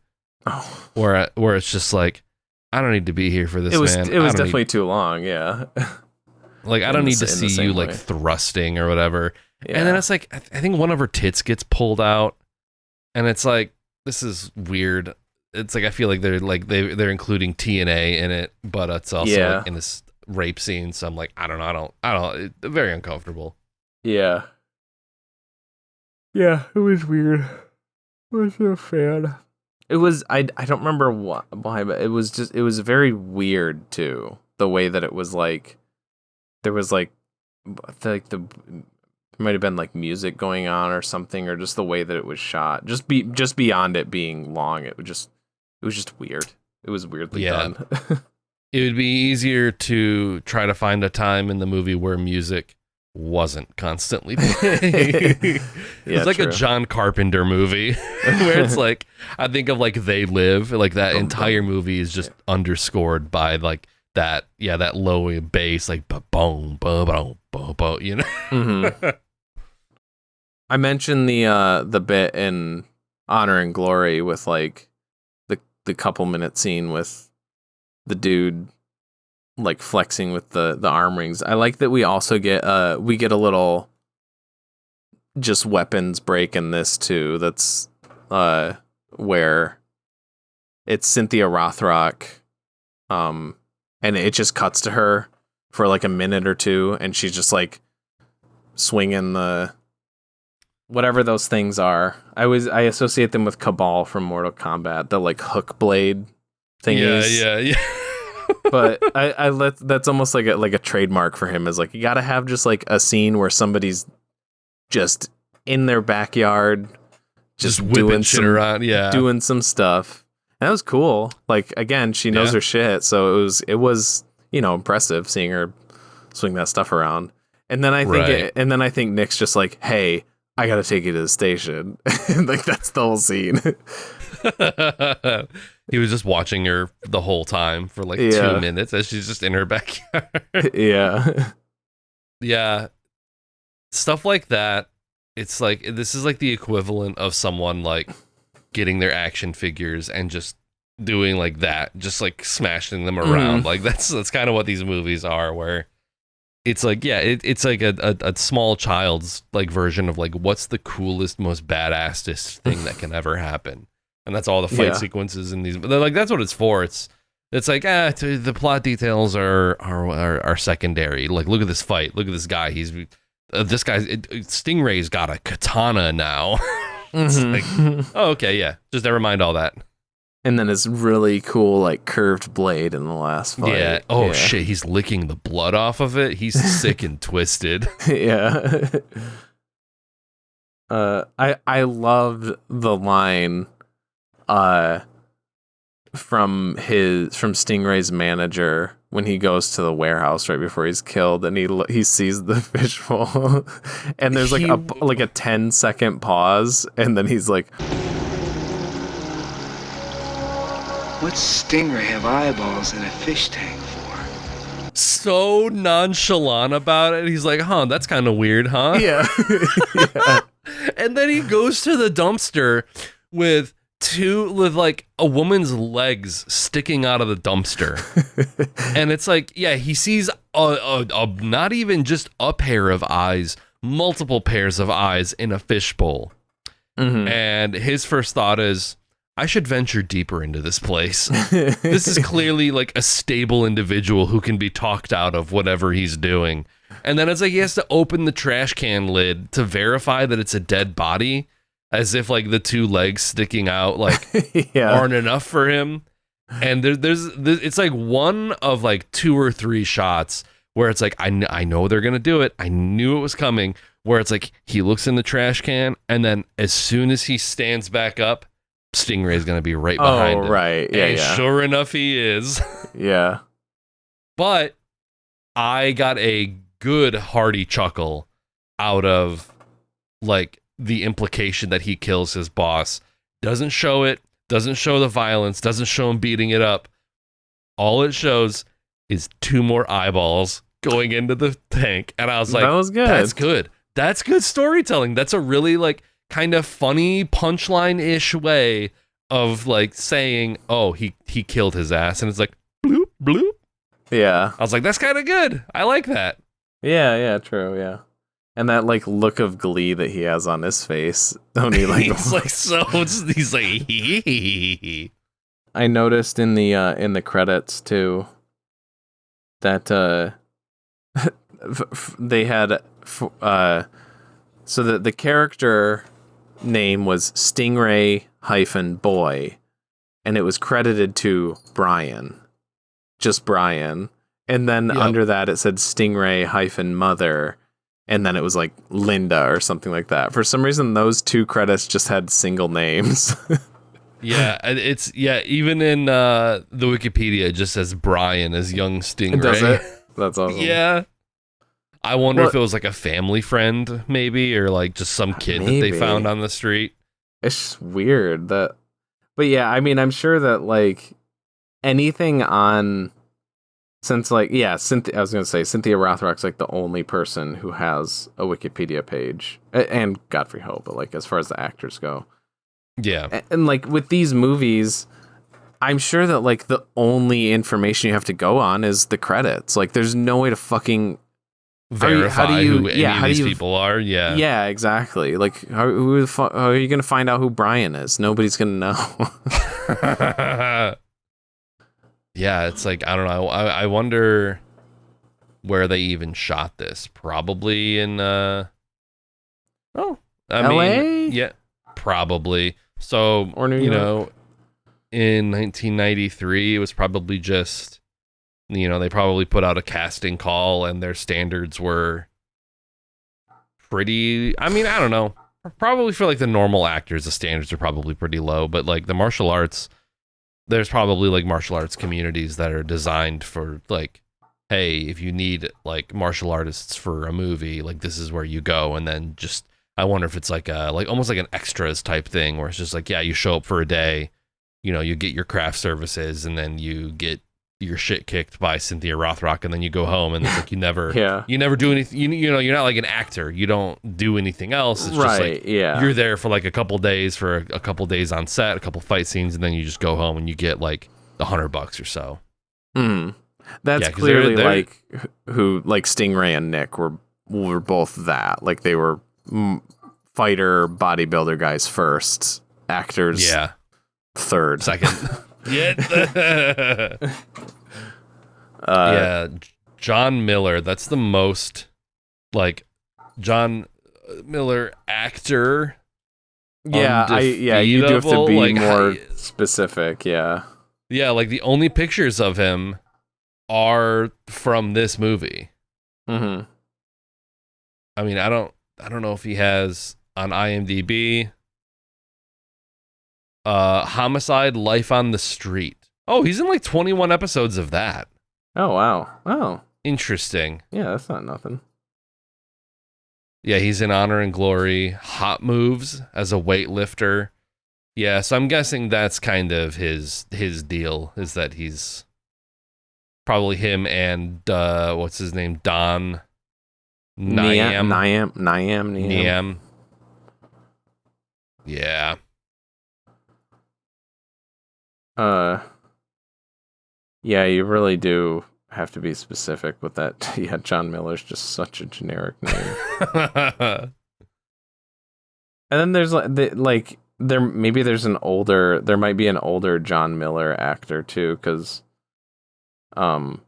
Oh. Where it's just like, I don't need to be here for this, man. It was definitely too long, yeah. Like, I don't need to see you like thrusting or whatever. Yeah. And then it's like, I think one of her tits gets pulled out, and it's like, this is weird. It's like, I feel like they're including TNA in it, but it's also like in this rape scene. So I'm like, I don't know. It's very uncomfortable. Yeah. Yeah, it was weird. I wasn't a fan. It was, I don't remember why, but it was very weird too. The way that it was like, there was like there might have been like music going on or something, or just the way that it was shot. Just beyond it being long, it was just weird. It was weirdly done. It would be easier to try to find a time in the movie where music wasn't constantly playing. It's like a John Carpenter movie where it's like, I think of like They Live, like that entire movie is just underscored by like that low bass, like boom, boom, boom, boom, boom, Mm-hmm. I mentioned the bit in Honor and Glory with like the couple minute scene with the dude like flexing with the arm rings. I like that we also get a little just weapons break in this too. That's where it's Cynthia Rothrock, and it just cuts to her for like a minute or two, and she's just like swinging the whatever those things are. I associate them with Cabal from Mortal Kombat, the like hook blade thingies. Yeah. But that's almost like a trademark for him, is like, you gotta have just like a scene where somebody's just in their backyard just doing shit around, doing some stuff. And that was cool. Like, again, she knows her shit, so it was impressive seeing her swing that stuff around. And then I think Nick's just like, hey, I gotta take you to the station. Like, that's the whole scene. He was just watching her the whole time for like 2 minutes as she's just in her backyard. Yeah. Stuff like that. It's like, this is like the equivalent of someone like getting their action figures and just doing like that, just like smashing them around. Like that's kind of what these movies are, where it's like, it's like a small child's like version of like, what's the coolest, most badassest thing that can ever happen. And that's all the fight sequences in these. They're like, that's what it's for. It's like, the plot details are secondary. Like, look at this fight. Look at this guy. Stingray's got a katana now. It's like, oh, okay, yeah. Just never mind all that. And then his really cool, like, curved blade in the last fight. Yeah. Oh, shit. He's licking the blood off of it. He's sick and twisted. Yeah. I loved the line from Stingray's manager when he goes to the warehouse right before he's killed, and he sees the fishbowl, and there's like a 10-second pause, and then he's like, "What's Stingray have eyeballs in a fish tank for?" So nonchalant about it. He's like, "Huh, that's kind of weird, huh?" Yeah. Yeah. And then he goes to the dumpster with like a woman's legs sticking out of the dumpster. And it's like, yeah, he sees a not even just a pair of eyes, multiple pairs of eyes in a fishbowl. Mm-hmm. And his first thought is, I should venture deeper into this place. This is clearly like a stable individual who can be talked out of whatever he's doing. And then it's like he has to open the trash can lid to verify that it's a dead body, as if like the two legs sticking out like aren't enough for him. And there's it's like one of like 2 or 3 shots where it's like, I know they're gonna do it. I knew it was coming. Where it's like he looks in the trash can, and then as soon as he stands back up, Stingray's gonna be right behind him. Right. Yeah. And sure enough, he is. Yeah. But I got a good hearty chuckle out of like the implication that he kills his boss. Doesn't show it, doesn't show the violence, doesn't show him beating it up. All it shows is 2 more eyeballs going into the tank. And I was like, that was good. That's good. That's good storytelling. That's a really like kind of funny punchline-ish way of like saying, oh, he killed his ass. And it's like, bloop, bloop. Yeah. I was like, that's kind of good. I like that. Yeah, true, yeah. And that like look of glee that he has on his face. Don't he like he's like he's like hee. I noticed in the credits too that they had so that the character name was Stingray-boy, and it was credited to Brian. Just Brian. And then under that it said Stingray-mother, and then it was like Linda or something like that. For some reason those 2 credits just had single names. Yeah, it's even in the Wikipedia it just says Brian as young Stingray. Does it? That's awesome. Yeah. I wonder if it was like a family friend maybe, or like just some kid that they found on the street. It's just weird that, but yeah, I mean, I'm sure that like anything on, since like, yeah, I was going to say Cynthia Rothrock's like the only person who has a Wikipedia page, and Godfrey Ho, but like as far as the actors go. Yeah. And like with these movies, I'm sure that like the only information you have to go on is the credits. Like there's no way to fucking verify who any of these people are. Yeah. Yeah, exactly. Like how are you going to find out who Brian is? Nobody's going to know. Yeah, it's like, I don't know. I wonder where they even shot this. Probably in LA? Mean, yeah, probably. So, or New York. In 1993, it was probably just, they probably put out a casting call and their standards were pretty, I don't know. Probably for like the normal actors, the standards are probably pretty low, but like the martial arts, there's probably like martial arts communities that are designed for like, hey, if you need like martial artists for a movie, like this is where you go. And then just, I wonder if it's like almost like an extras type thing where it's just like, yeah, you show up for a day, you get your craft services and then you get your shit kicked by Cynthia Rothrock and then you go home and it's like you never do anything. You're not like an actor. You don't do anything else. It's just like you're there for like a couple days for a couple days on set, a couple fight scenes, and then you just go home and you get like $100 or so. That's clearly they're, like who like Stingray and Nick were both that. Like they were fighter bodybuilder guys first, actors third, second. Yeah. Yeah, John Miller. That's the most like John Miller actor. Yeah, you do have to be like, more specific. Yeah, like the only pictures of him are from this movie. Mm-hmm. I mean, I don't know if he has on IMDb. Homicide: Life on the Street. Oh, he's in like 21 episodes of that. Oh, wow. Oh. Interesting. Yeah, that's not nothing. Yeah, he's in Honor and Glory. Hot Moves as a weightlifter. Yeah, so I'm guessing that's kind of his deal, is that he's probably him and what's his name? Don Niam. Yeah. Yeah, you really do have to be specific with that. Yeah, John Miller's just such a generic name. And then there's there might be an older John Miller actor too, because under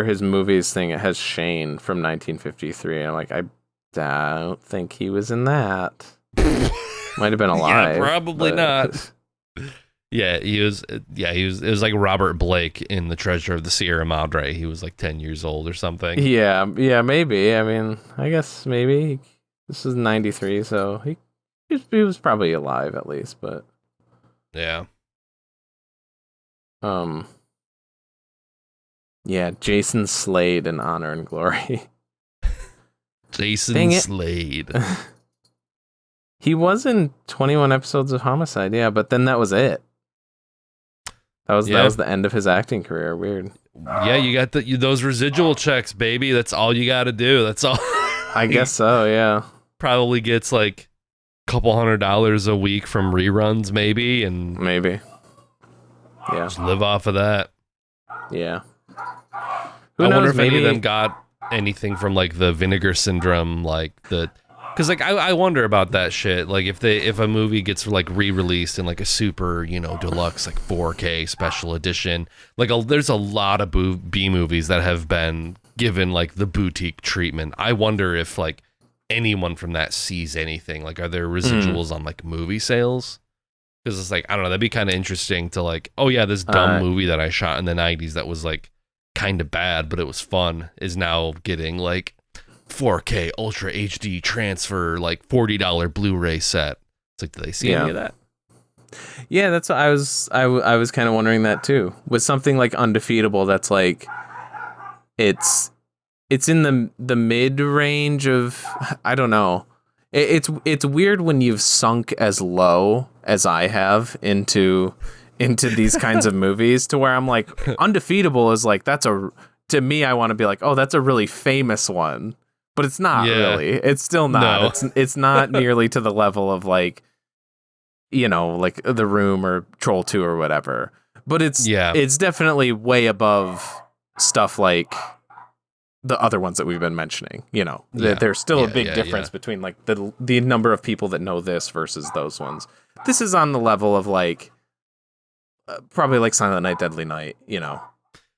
his movies thing it has Shane from 1953. And I'm like, I don't think he was in that. Might have been alive. Yeah, probably not. Yeah, he was. Yeah, he was. It was like Robert Blake in The Treasure of the Sierra Madre. He was like 10 years old or something. Yeah, maybe. I mean, I guess maybe this is 93, so he was probably alive at least. But yeah, yeah, Jason Slade in Honor and Glory. Jason Slade. He was in 21 episodes of Homicide. Yeah, but then that was it. That was the end of his acting career. Weird. Yeah, you got those residual checks, baby. That's all you got to do. That's all. I guess so. Yeah. Probably gets like a couple $100 a week from reruns, maybe, and maybe. Yeah. Just live off of that. Yeah. I wonder if any of them got anything from like the Vinegar Syndrome, like the. Because like I wonder about that shit. Like if a movie gets like re-released in like a super deluxe like 4K special edition, like there's a lot of B movies that have been given like the boutique treatment. I wonder if like anyone from that sees anything. Like, are there residuals on like movie sales? Because it's like, I don't know, that'd be kind of interesting to like, oh yeah, this dumb movie that I shot in the 90s that was like kind of bad but it was fun is now getting like 4K Ultra HD transfer, like $40 Blu-ray set. It's like, do they see any of that? Yeah, that's what I was kind of wondering that too. With something like Undefeatable, that's like it's in the mid range of, I don't know. It's weird when you've sunk as low as I have into these kinds of movies, to where I'm like, Undefeatable is like, to me, I want to be like, oh, that's a really famous one. But it's not really. It's still not. No. It's not nearly to the level of like, like The Room or Troll 2 or whatever. But it's definitely way above stuff like the other ones that we've been mentioning. There's still a big difference between like the number of people that know this versus those ones. This is on the level of like probably like Silent Night, Deadly Night.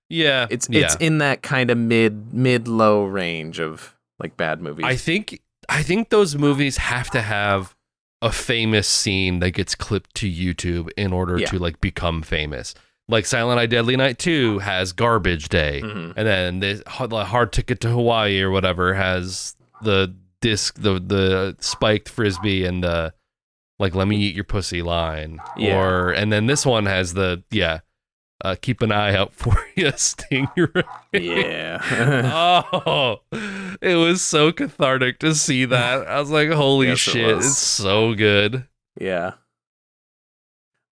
Yeah, it's in that kind of mid low range of like bad movies. I think those movies have to have a famous scene that gets clipped to YouTube in order to like become famous. Like Silent Night, Deadly Night 2 has Garbage Day, and then the Hard Ticket to Hawaii or whatever has the disc, the spiked frisbee and the like let me eat your pussy line. And then this one has the keep an eye out for you, Stingray. Yeah. Oh, it was so cathartic to see that. I was like, holy shit, it's so good. Yeah.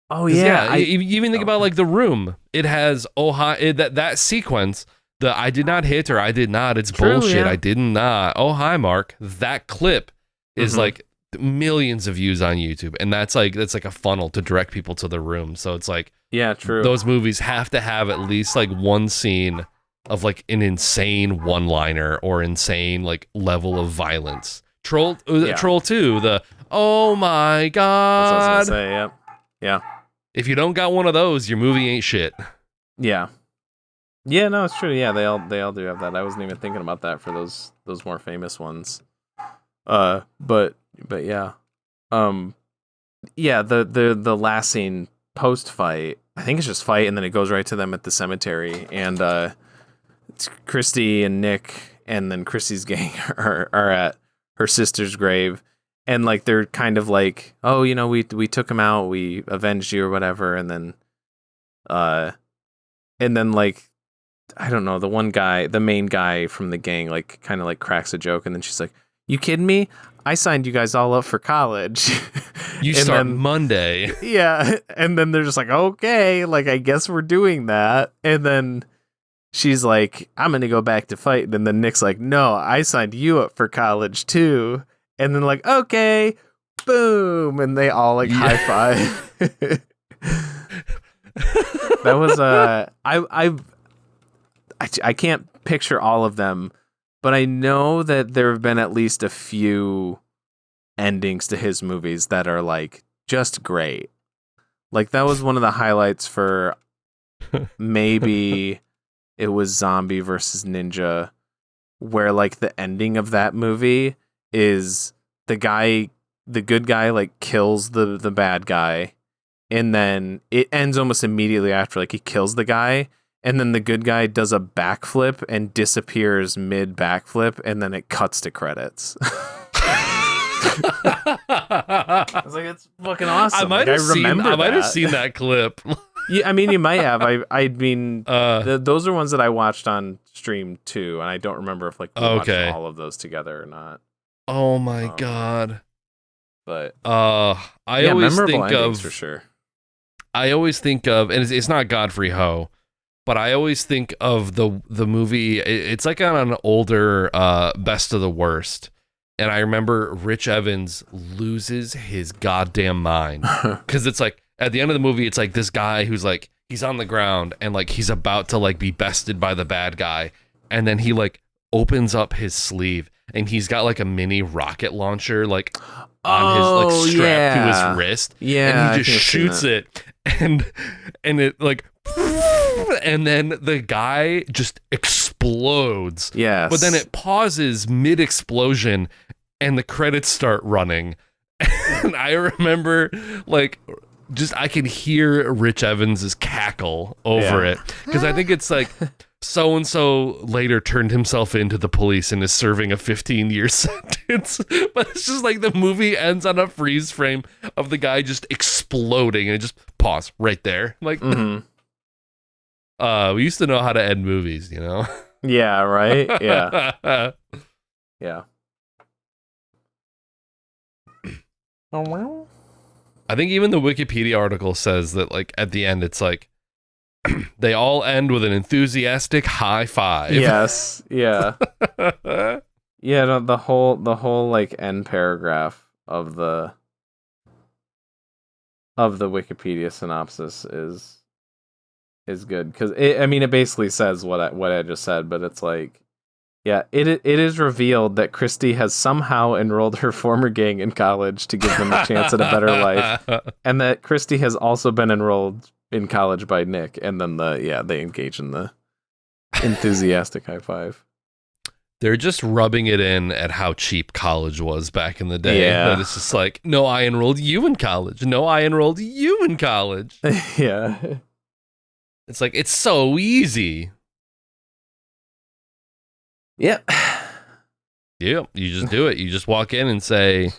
Oh, yeah. You even think about like The Room. It has that sequence, the I did not hit or I did not. It's true, bullshit. Yeah. I did not. Oh, hi, Mark. That clip is like millions of views on YouTube. And that's like a funnel to direct people to The Room. So it's like, yeah, true. Those movies have to have at least like one scene of like an insane one-liner or insane like level of violence. Troll 2, the oh my god. That's what I was gonna say. Yep. Yeah. If you don't got one of those, your movie ain't shit. Yeah. Yeah, no, it's true. Yeah, they all do have that. I wasn't even thinking about that for those more famous ones. But yeah. Yeah, the last scene post fight, I think it's just fight, and then it goes right to them at the cemetery, and it's Christy and Nick, and then Christy's gang are at her sister's grave, and like they're kind of like, oh, you know, we took him out, we avenged you or whatever, and then like, I don't know, the main guy from the gang, like kind of like cracks a joke, and then she's like, you kidding me? I signed you guys all up for college. You start Monday. Yeah. And then they're just like, okay, like, I guess we're doing that. And then she's like, I'm going to go back to fight. And then Nick's like, no, I signed you up for college too. And then like, okay, boom. And they all like high five. That was, I can't picture all of them, but I know that there have been at least a few endings to his movies that are like just great. Like that was one of the highlights for maybe it was Zombie versus Ninja, where like the ending of that movie is the good guy like kills the bad guy, and then it ends almost immediately after, like he kills the guy. And then the good guy does a backflip and disappears mid backflip, and then it cuts to credits. I was like, it's fucking awesome. I might have seen that clip. Yeah, I mean, you might have. I mean, those are ones that I watched on stream too, and I don't remember if like we watched all of those together or not. Oh my god! But I always think of for sure. I always think of, and it's not Godfrey Ho. But I always think of the movie. It's like on an older Best of the Worst, and I remember Rich Evans loses his goddamn mind because it's like at the end of the movie, it's like this guy who's like he's on the ground and like he's about to like be bested by the bad guy, and then he like opens up his sleeve and he's got like a mini rocket launcher like on his like strapped to his wrist, and he just shoots it, and it like. And then the guy just explodes. Yes. But then it pauses mid-explosion and the credits start running. And I remember, like, just I can hear Rich Evans's cackle over it. Because I think it's like, so-and-so later turned himself into the police and is serving a 15-year sentence. But it's just like the movie ends on a freeze frame of the guy just exploding. And it just pause right there. Like... Mm-hmm. We used to know how to end movies, you know? Yeah, right? Yeah. Yeah. I think even the Wikipedia article says that, like, at the end, it's like, they all end with an enthusiastic high five. Yes. Yeah. Yeah, no, the whole, like, end paragraph of the Wikipedia synopsis is good because it basically says what I just said, but it's like, yeah, it is revealed that Christy has somehow enrolled her former gang in college to give them a chance at a better life, and that Christy has also been enrolled in college by Nick, and then they engage in the enthusiastic high five. They're just rubbing it in at how cheap college was back in the day. Yeah. That it's just like, no, I enrolled you in college. No, I enrolled you in college. Yeah. It's like, it's so easy. Yep. Yep. You just do it. You just walk in and say,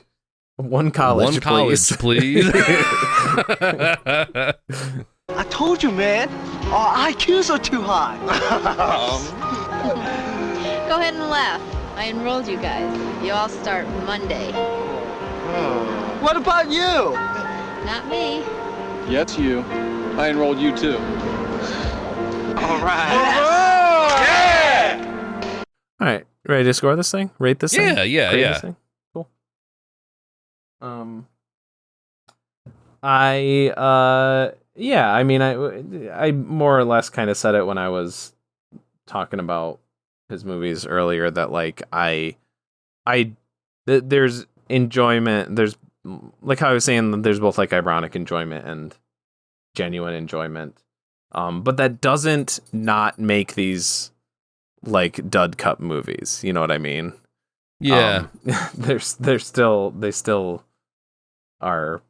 One college, please. I told you, man. Our IQs are too high. Go ahead and laugh. I enrolled you guys. You all start Monday. What about you? Not me. Yeah, it's you. I enrolled you too. All right. Yeah! All right. Ready to score this thing? Rate this thing? Yeah. This thing? Cool. I more or less kind of said it when I was talking about his movies earlier that like there's enjoyment, there's like how I was saying, there's both like ironic enjoyment and genuine enjoyment. But that doesn't not make these like dud cup movies. You know what I mean? Yeah. They still are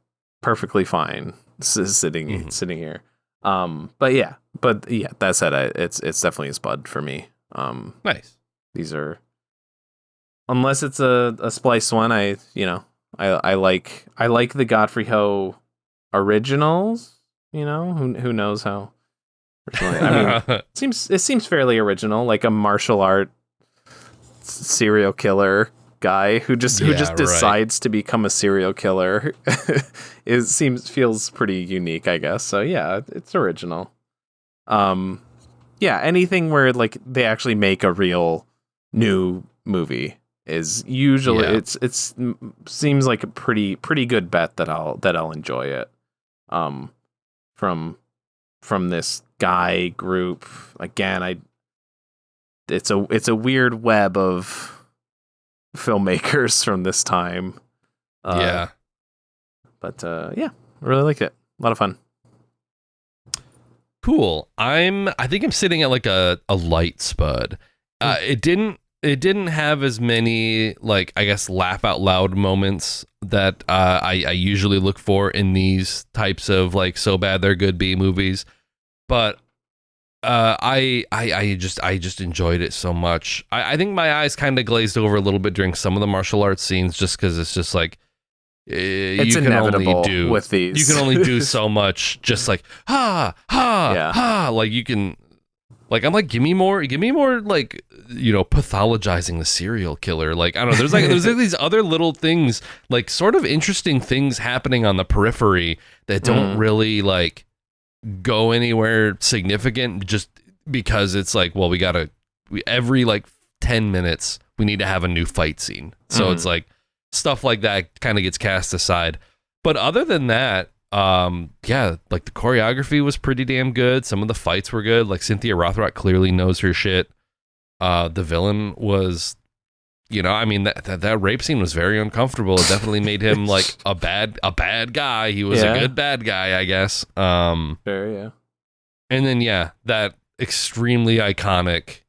perfectly fine sitting here. But yeah, that said, it's definitely a spud for me. Nice. These are unless it's a spliced one, I like the Godfrey Ho originals. Who knows how. I mean, it seems fairly original, like a martial art serial killer guy who just decides to become a serial killer. Feels pretty unique, I guess. So yeah, it's original. Yeah, anything where like they actually make a real new movie is usually it's seems like a pretty good bet that I'll enjoy it. From this guy group again, it's a weird web of filmmakers from this time. But yeah, I really like it. A lot of fun. Cool. I think I'm sitting at like a light spud. It didn't have as many, like, I guess, laugh out loud moments that I usually look for in these types of like so bad they're good B movies, but I just enjoyed it so much. I think my eyes kind of glazed over a little bit during some of the martial arts scenes, just because it's just like it's inevitable with these. You can only do so much. Just like ha, like you can. Like, I'm like, give me more, like, pathologizing the serial killer. Like, I don't know, there's like these other little things, like sort of interesting things happening on the periphery that don't really like go anywhere significant, just because it's like, well, every like 10 minutes, we need to have a new fight scene. So it's like stuff like that kind of gets cast aside. But other than that, like the choreography was pretty damn good. Some of the fights were good. Like Cynthia Rothrock clearly knows her shit. The villain was, that rape scene was very uncomfortable. It definitely made him like a bad guy. He was a good bad guy, I guess. Sure, yeah. And then that extremely iconic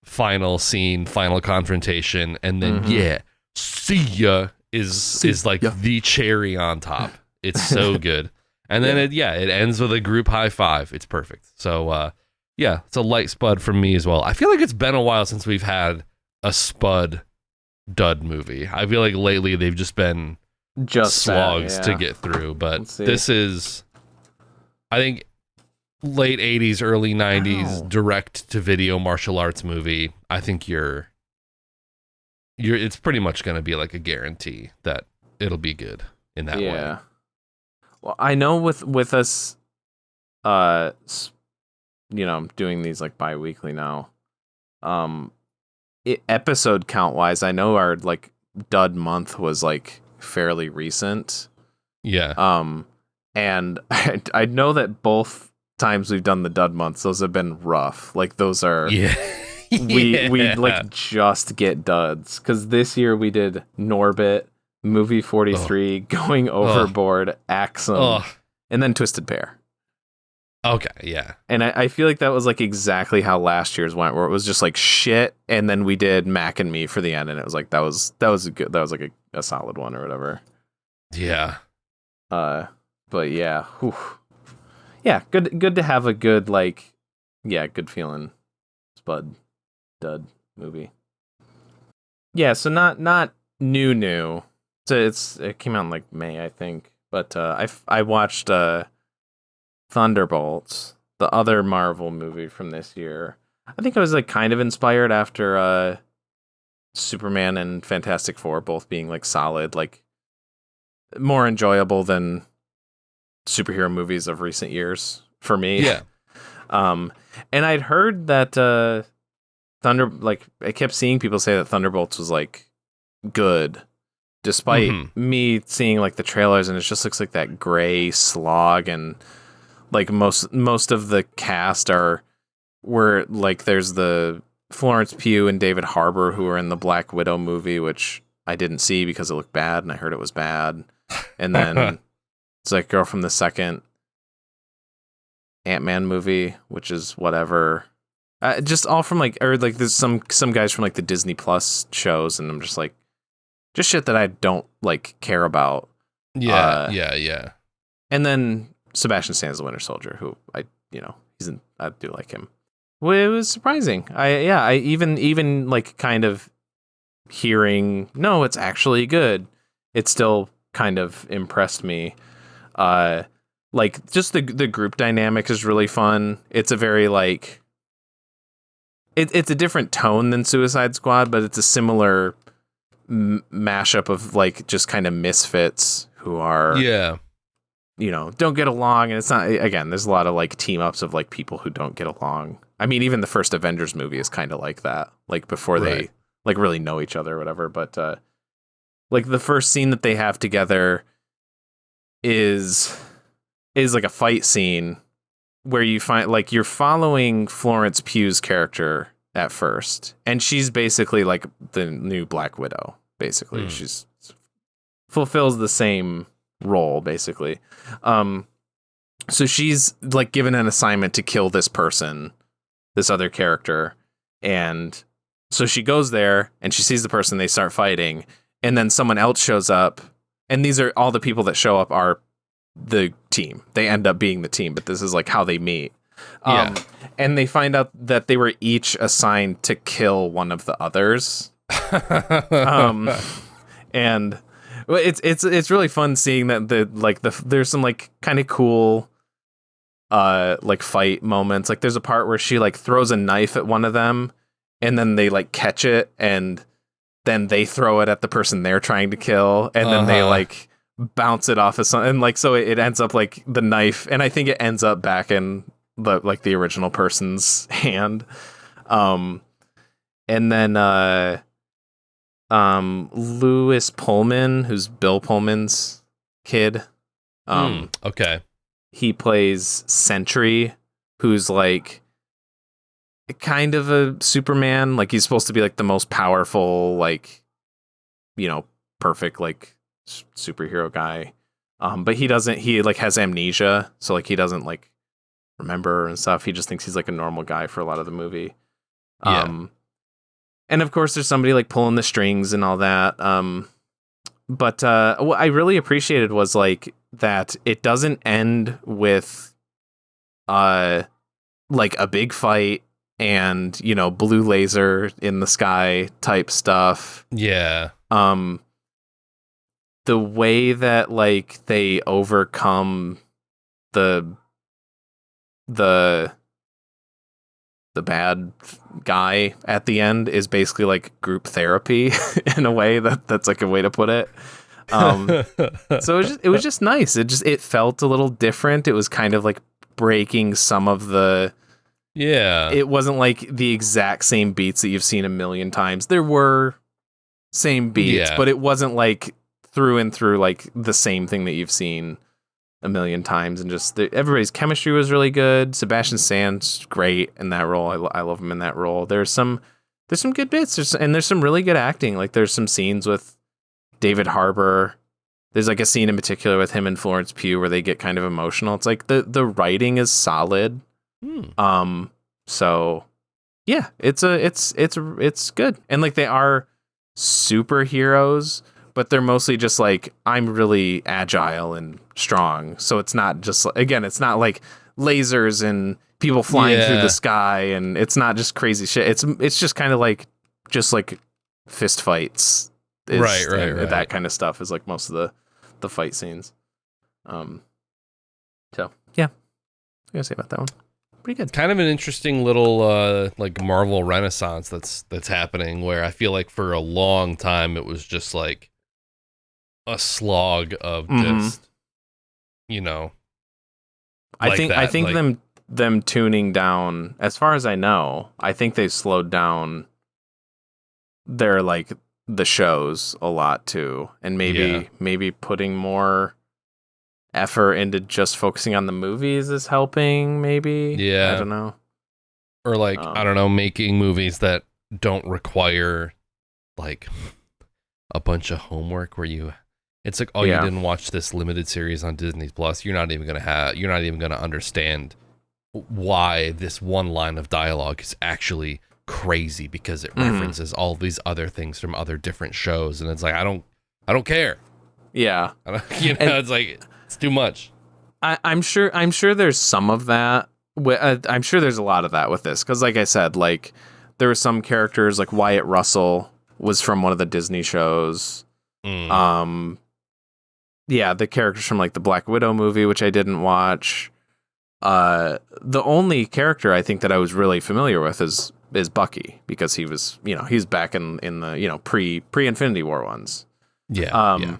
final scene, final confrontation, and then see ya is like the cherry on top. It's so good. And then it ends with a group high five. It's perfect. So it's a light spud from me as well. I feel like it's been a while since we've had a spud dud movie. I feel like lately they've just been slogs to get through. But this is, I think, late 80s, early 90s direct to video martial arts movie. I think it's pretty much going to be like a guarantee that it'll be good in that way. Well, I know with us, doing these like bi-weekly now, episode count wise, I know our like dud month was like fairly recent. Yeah. And I know that both times we've done the dud months, those have been rough. Like those are, we like just get duds. 'Cause this year we did Norbit, Movie 43, Going Overboard, Axum, and then Twisted Pair. Okay, yeah. And I feel like that was like exactly how last year's went, where it was just like shit, and then we did Mac and Me for the end, and it was like that was like a solid one or whatever. Yeah. But yeah, whew. Yeah, good to have a good good feeling spud dud movie. Yeah, so not new. So it came out in like May, I think. But I watched Thunderbolts, the other Marvel movie from this year. I think I was like kind of inspired after Superman and Fantastic Four both being like solid, like more enjoyable than superhero movies of recent years for me. Yeah. And I'd heard that I kept seeing people say that Thunderbolts was like good, despite me seeing like the trailers, and it just looks like that gray slog, and like most of the cast were like, there's the Florence Pugh and David Harbour who are in the Black Widow movie, which I didn't see because it looked bad and I heard it was bad. And then it's like girl from the second Ant-Man movie, which is whatever. Just all from like, or like there's some guys from like the Disney Plus shows, and I'm just like, just shit that I don't like care about. Yeah. And then Sebastian Stan's the Winter Soldier, who I do like him. Well, it was surprising. I even like kind of hearing, no, it's actually good, it still kind of impressed me. Like, just the group dynamic is really fun. It's a very, like, it's a different tone than Suicide Squad, but it's a similar mashup of, like, just kind of misfits who are, you know, don't get along. And it's not, again, there's a lot of, like, team ups of, like, people who don't get along. I mean, even the first Avengers movie is kind of like that, like, before they, like, really know each other or whatever. But, like, the first scene that they have together is like a fight scene where you find, like, you're following Florence Pugh's character at first, and she's basically like the new Black Widow. Basically, she's fulfills the same role, basically. So she's, like, given an assignment to kill this person, this other character, and so she goes there and she sees the person, they start fighting, and then someone else shows up, and these are all the people that show up are the team. They end up being the team, but this is, like, how they meet. And they find out that they were each assigned to kill one of the others. And it's really fun seeing that there's some, like, kind of cool like, fight moments. Like, there's a part where she, like, throws a knife at one of them, and then they, like, catch it, and then they throw it at the person they're trying to kill, and then they, like, bounce it off of something, and, like, so it ends up, like, the knife, and I think it ends up back in the original person's hand. And then Lewis Pullman, who's Bill Pullman's kid, okay, he plays Sentry, who's, like, kind of a Superman. Like, he's supposed to be, like, the most powerful, like, you know, perfect, like, superhero guy. But he doesn't, he, like, has amnesia, so, like, he doesn't, like, remember and stuff. He just thinks he's, like, a normal guy for a lot of the movie. And of course there's somebody, like, pulling the strings and all that. But what I really appreciated was, like, that it doesn't end with like a big fight and, you know, blue laser in the sky type stuff. Yeah. The way that, like, they overcome the bad guy at the end is basically, like, group therapy in a way that's like a way to put it. So it was just nice. It felt a little different. It was kind of, like, breaking some of the, it wasn't, like, the exact same beats that you've seen a million times. There were same beats, but it wasn't, like, through and through, like, the same thing that you've seen a million times. And just everybody's chemistry was really good. Sebastian Stan's great in that role. I love him in that role. There's some good bits, and there's some really good acting. Like, there's some scenes with David Harbour. There's, like, a scene in particular with him and Florence Pugh where they get kind of emotional. It's like the writing is solid. So yeah, it's good. And, like, they are superheroes, but they're mostly just, like, I'm really agile and strong. So it's not just, again, it's not like lasers and people flying through the sky, and it's not just crazy shit. It's just kind of like fist fights. Right. That kind of stuff is, like, most of the fight scenes. So yeah, I gotta say about that one. Pretty good. Kind of an interesting little like Marvel renaissance that's happening, where I feel like for a long time it was just like a slog of just, you know, I think like, them tuning down, as far as I know, I think they've slowed down their, like, the shows a lot too, and maybe putting more effort into just focusing on the movies is helping, maybe. I don't know. Or, like, I don't know, making movies that don't require, like, a bunch of homework where it's like, you didn't watch this limited series on Disney Plus, you're not even gonna understand why this one line of dialogue is actually crazy, because it references all these other things from other different shows, and it's like, I don't care. Yeah. It's like, it's too much. I'm sure there's some of that. I'm sure there's a lot of that with this, because, like I said, like, there were some characters like Wyatt Russell was from one of the Disney shows. The characters from like the Black Widow movie, which I didn't watch. The only character I think that I was really familiar with is Bucky, because he was, he's back in the, pre-Infinity War ones. Yeah.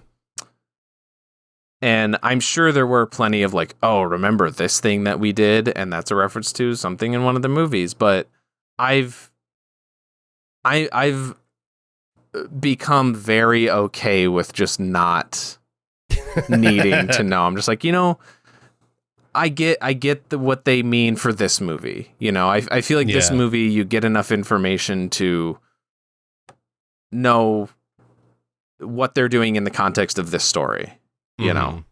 And I'm sure there were plenty of like, oh, remember this thing that we did? And that's a reference to something in one of the movies. But I've become very okay with just not needing to know. I'm just like, I get what they mean for this movie. I feel like this movie, you get enough information to know what they're doing in the context of this story. And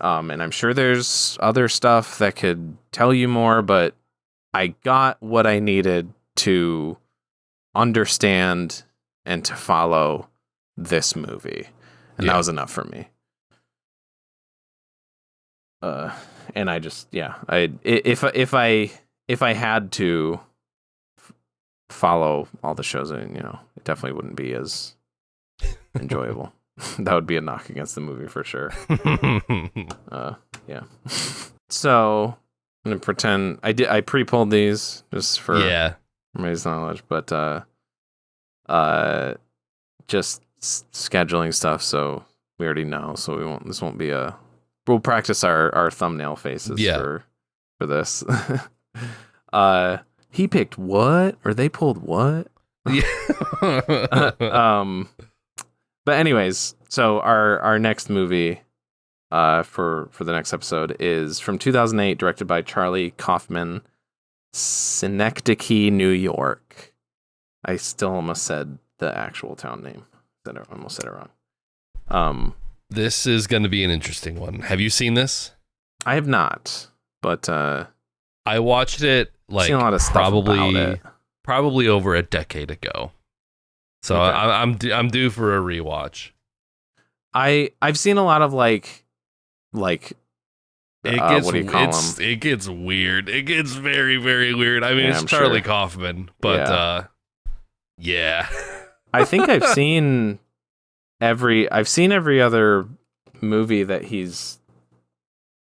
I'm sure there's other stuff that could tell you more, but I got what I needed to understand and to follow this movie. And that was enough for me. And I just, if I had to follow all the shows, it definitely wouldn't be as enjoyable. That would be a knock against the movie for sure. So I'm gonna pretend I pre-pulled these just for everybody's knowledge, but just scheduling stuff, so we already know. So this won't be we'll practice our thumbnail faces for this. He picked what, or they pulled what? But anyways, so our next movie for the next episode is from 2008, directed by Charlie Kaufman, Synecdoche, New York. I still almost said the actual town name. I almost said it wrong. This is going to be an interesting one. Have you seen this? I have not, but I watched it like seen a lot of stuff probably over a decade ago. So okay. I'm due for a rewatch. I've seen a lot of like it gets what do you call them? It gets weird. It gets very, very weird. I mean, it's Charlie Kaufman, but I think I've seen every other movie that he's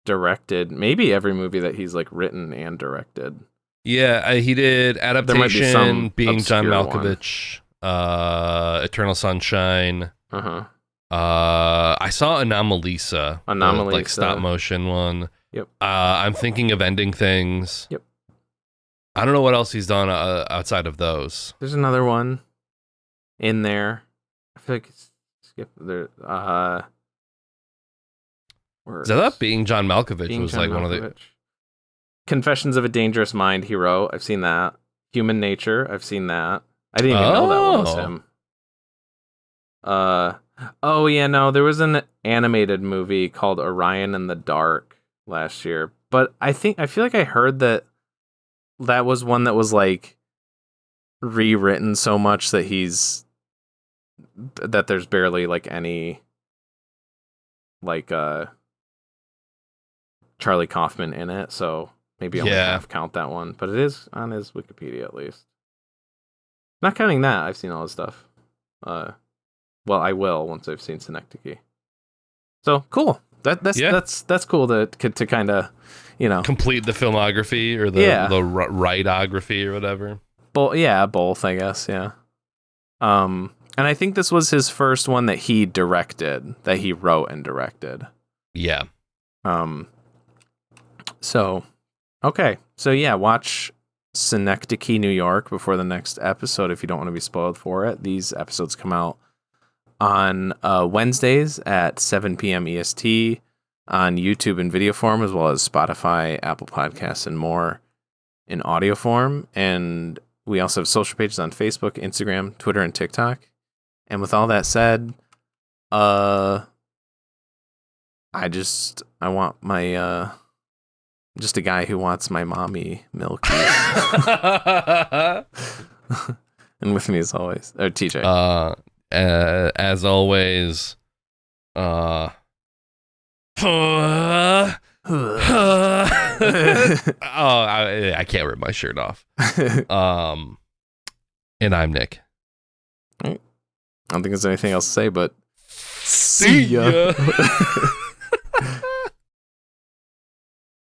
directed. Maybe every movie that he's like written and directed. Yeah, he did Adaptation, Being John Malkovich. One. Eternal Sunshine. I saw Anomalisa, like stop motion one. Yep. I'm thinking of Ending Things. Yep. I don't know what else he's done outside of those. There's another one in there. I feel like skip there. Is that Being John Malkovich? Was John like Malkovich. One of the Confessions of a Dangerous Mind. He wrote. I've seen that. Human Nature. I've seen that. I didn't even know that one was him. Oh yeah, no, there was an animated movie called Orion in the Dark last year, but I feel like I heard that was one that was like rewritten so much that there's barely like any like Charlie Kaufman in it, so maybe only half count that one, but it is on his Wikipedia at least. Not counting that, I've seen all his stuff. Well, I will once I've seen Synecdoche. So cool. That's cool to kind of, complete the filmography or the writography or whatever. Both, I guess. Yeah. And I think this was his first one that he directed, that he wrote and directed. Yeah. So, okay. So yeah, watch Synecdoche, New York before the next episode if you don't want to be spoiled for it. These episodes come out on Wednesdays at 7 p.m. EST on YouTube in video form, as well as Spotify, Apple Podcasts, and more in audio form. And we also have social pages on Facebook, Instagram, Twitter, and TikTok. And with all that said, I want my just a guy who wants my mommy milky. And with me as always, TJ. As always, I can't rip my shirt off. And I'm Nick. I don't think there's anything else to say, but see ya.